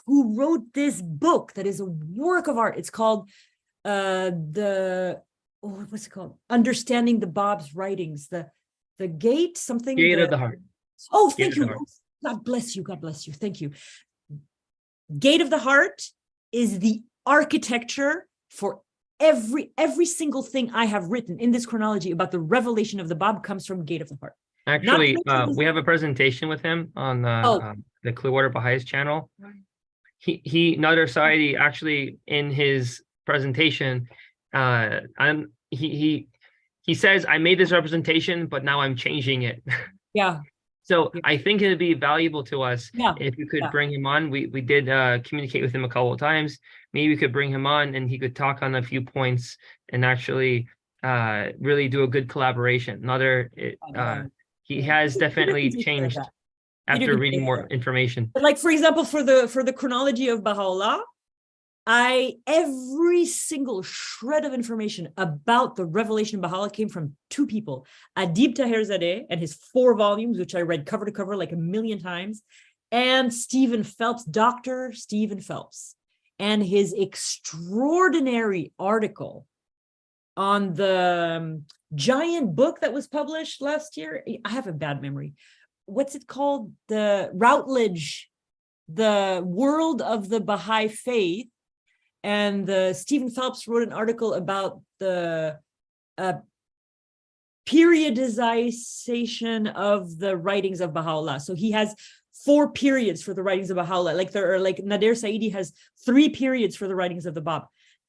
who wrote this book that is a work of art. It's called what's it called? Understanding the Bab's writings, the gate, something. Gate of the Heart. Oh, thank you. God bless you. God bless you. Thank you. Gate of the Heart is the architecture for every single thing I have written in this chronology about the revelation of the Bab comes from Gate of the Heart. Actually, we have a presentation with him on the Clearwater Baha'is channel. Nader Saidi actually in his presentation, he says, I made this representation, but now I'm changing it. Yeah. So I think it'd be valuable to us if you could bring him on. We did communicate with him a couple of times. Maybe we could bring him on and he could talk on a few points and actually really do a good collaboration. He has definitely changed after reading more information. But like, for example, for the chronology of Baha'u'llah, every single shred of information about the revelation of Baha'u'llah came from two people, Adib Taherzadeh and his 4 volumes, which I read cover to cover like a million times, and Stephen Phelps, Dr. Stephen Phelps, and his extraordinary article on the giant book that was published last year. I have a bad memory. What's it called? The Routledge, The World of the Baha'i Faith. And Stephen Phelps wrote an article about the periodization of the writings of Baha'u'llah. So he has 4 periods for the writings of Baha'u'llah. Like Nader Saidi has 3 periods for the writings of the Bab.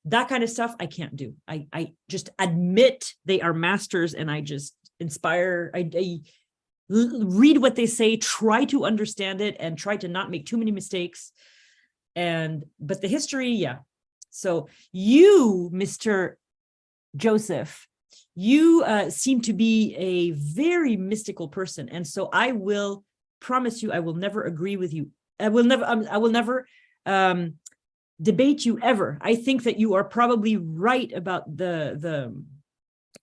That kind of stuff I can't do. I just admit they are masters, and I just inspire. I read what they say, try to understand it, and try to not make too many mistakes. But the history, yeah. So you, Mr. Joseph, you seem to be a very mystical person, and so I will promise you, I will never agree with you. I will never debate you ever. I think that you are probably right about the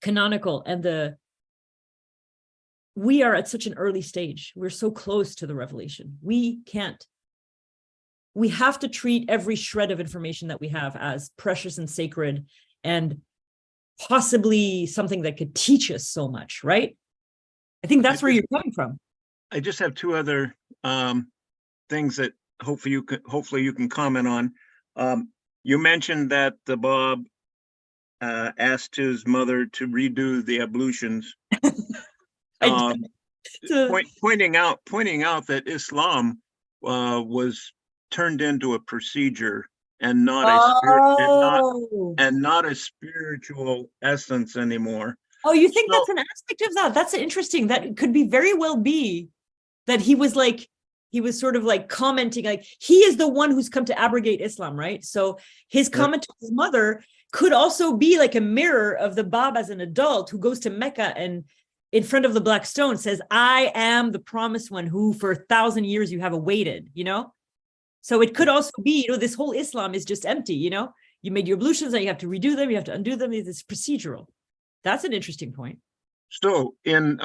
canonical and we are at such an early stage. We're so close to the revelation. We have to treat every shred of information that we have as precious and sacred, and possibly something that could teach us so much, right? I think that's where you're coming from. I just have 2 other things that hopefully you can comment on. You mentioned that the Bab asked his mother to redo the ablutions, pointing out that Islam was turned into a procedure and not a spiritual essence anymore. Oh, you think that's an aspect of that? That's interesting. That could be very well be that he was sort of like commenting, like he is the one who's come to abrogate Islam, right? So his comment to his mother could also be like a mirror of the Bab as an adult who goes to Mecca and in front of the black stone says, I am the promised one who for 1,000 years you have awaited, you know? So it could also be, this whole Islam is just empty, you made your ablutions and you have to redo them, you have to undo them. It's procedural. That's an interesting point. So in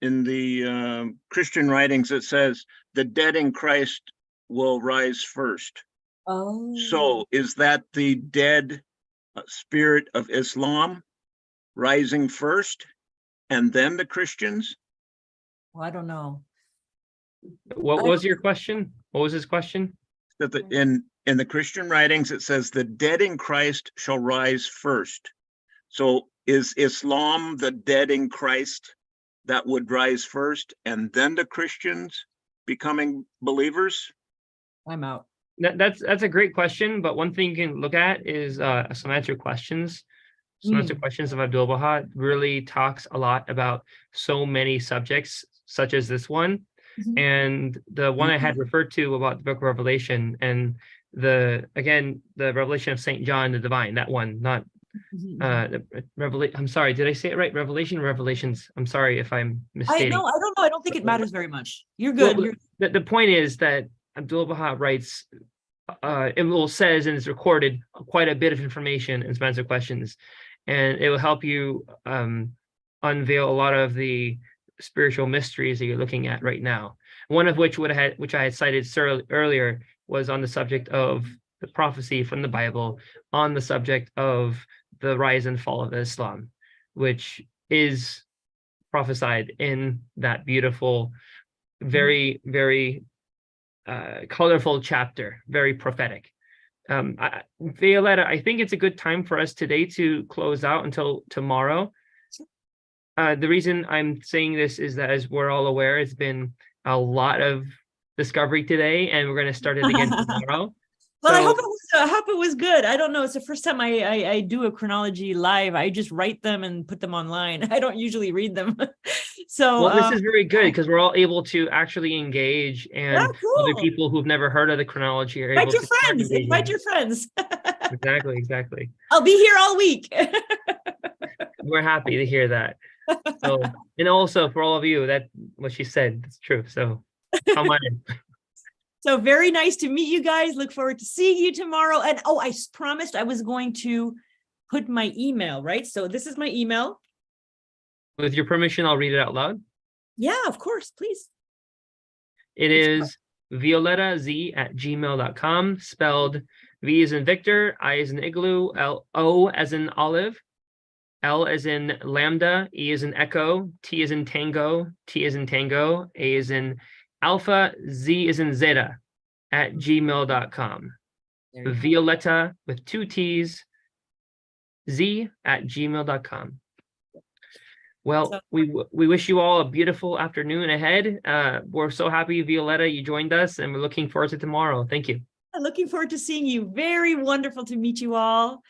the Christian writings, it says the dead in Christ will rise first. Oh. So is that the dead spirit of Islam rising first and then the Christians? Well, I don't know. What was your question? What was his question? That in the Christian writings, it says the dead in Christ shall rise first. So is Islam the dead in Christ that would rise first and then the Christians becoming believers? I'm out. That's a great question, but one thing you can look at is semantic questions. Semantic questions of Abdul Baha really talks a lot about so many subjects, such as this one. And the one I had referred to about the book of Revelation and the Revelation of Saint John the Divine, that one, not I'm sorry, did I say it right? Revelation, Revelations. I'm sorry if I'm misstating. I don't know. I don't think it matters very much. You're good. Well, the point is that Abdul Baha writes, it says, and it's recorded quite a bit of information in semantic questions, and it will help you unveil a lot of the spiritual mysteries that you're looking at right now. One of which I had cited earlier was on the subject of the prophecy from the Bible, on the subject of the rise and fall of Islam, which is prophesied in that beautiful, very, very colorful chapter, very prophetic. Violetta, I think it's a good time for us today to close out until tomorrow. The reason I'm saying this is that, as we're all aware, it's been a lot of discovery today, and we're going to start it again tomorrow. Well, I hope it was good. I don't know. It's the first time I do a chronology live. I just write them and put them online. I don't usually read them. So this is very good because we're all able to actually engage, and other people who've never heard of the chronology are able to invite your friends. Exactly. I'll be here all week. We're happy to hear that. So, and also for all of you, that what she said, it's true. So come on in. So very nice to meet you guys. Look forward to seeing you tomorrow. And I promised I was going to put my email, right? So this is my email. With your permission, I'll read it out loud. Yeah, of course, please. It is violettaz@gmail.com, spelled V as in Victor, I as in Igloo, O as in Olive, L as in Lambda, E as in Echo, T as in Tango, T as in Tango, A as in Alpha, Z as in Zeta @gmail.com. Violetta with 2 T's, Z @gmail.com. Well, we wish you all a beautiful afternoon ahead. We're so happy, Violetta, you joined us, and we're looking forward to tomorrow. Thank you. I'm looking forward to seeing you. Very wonderful to meet you all.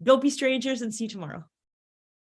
Don't be strangers, and see you tomorrow.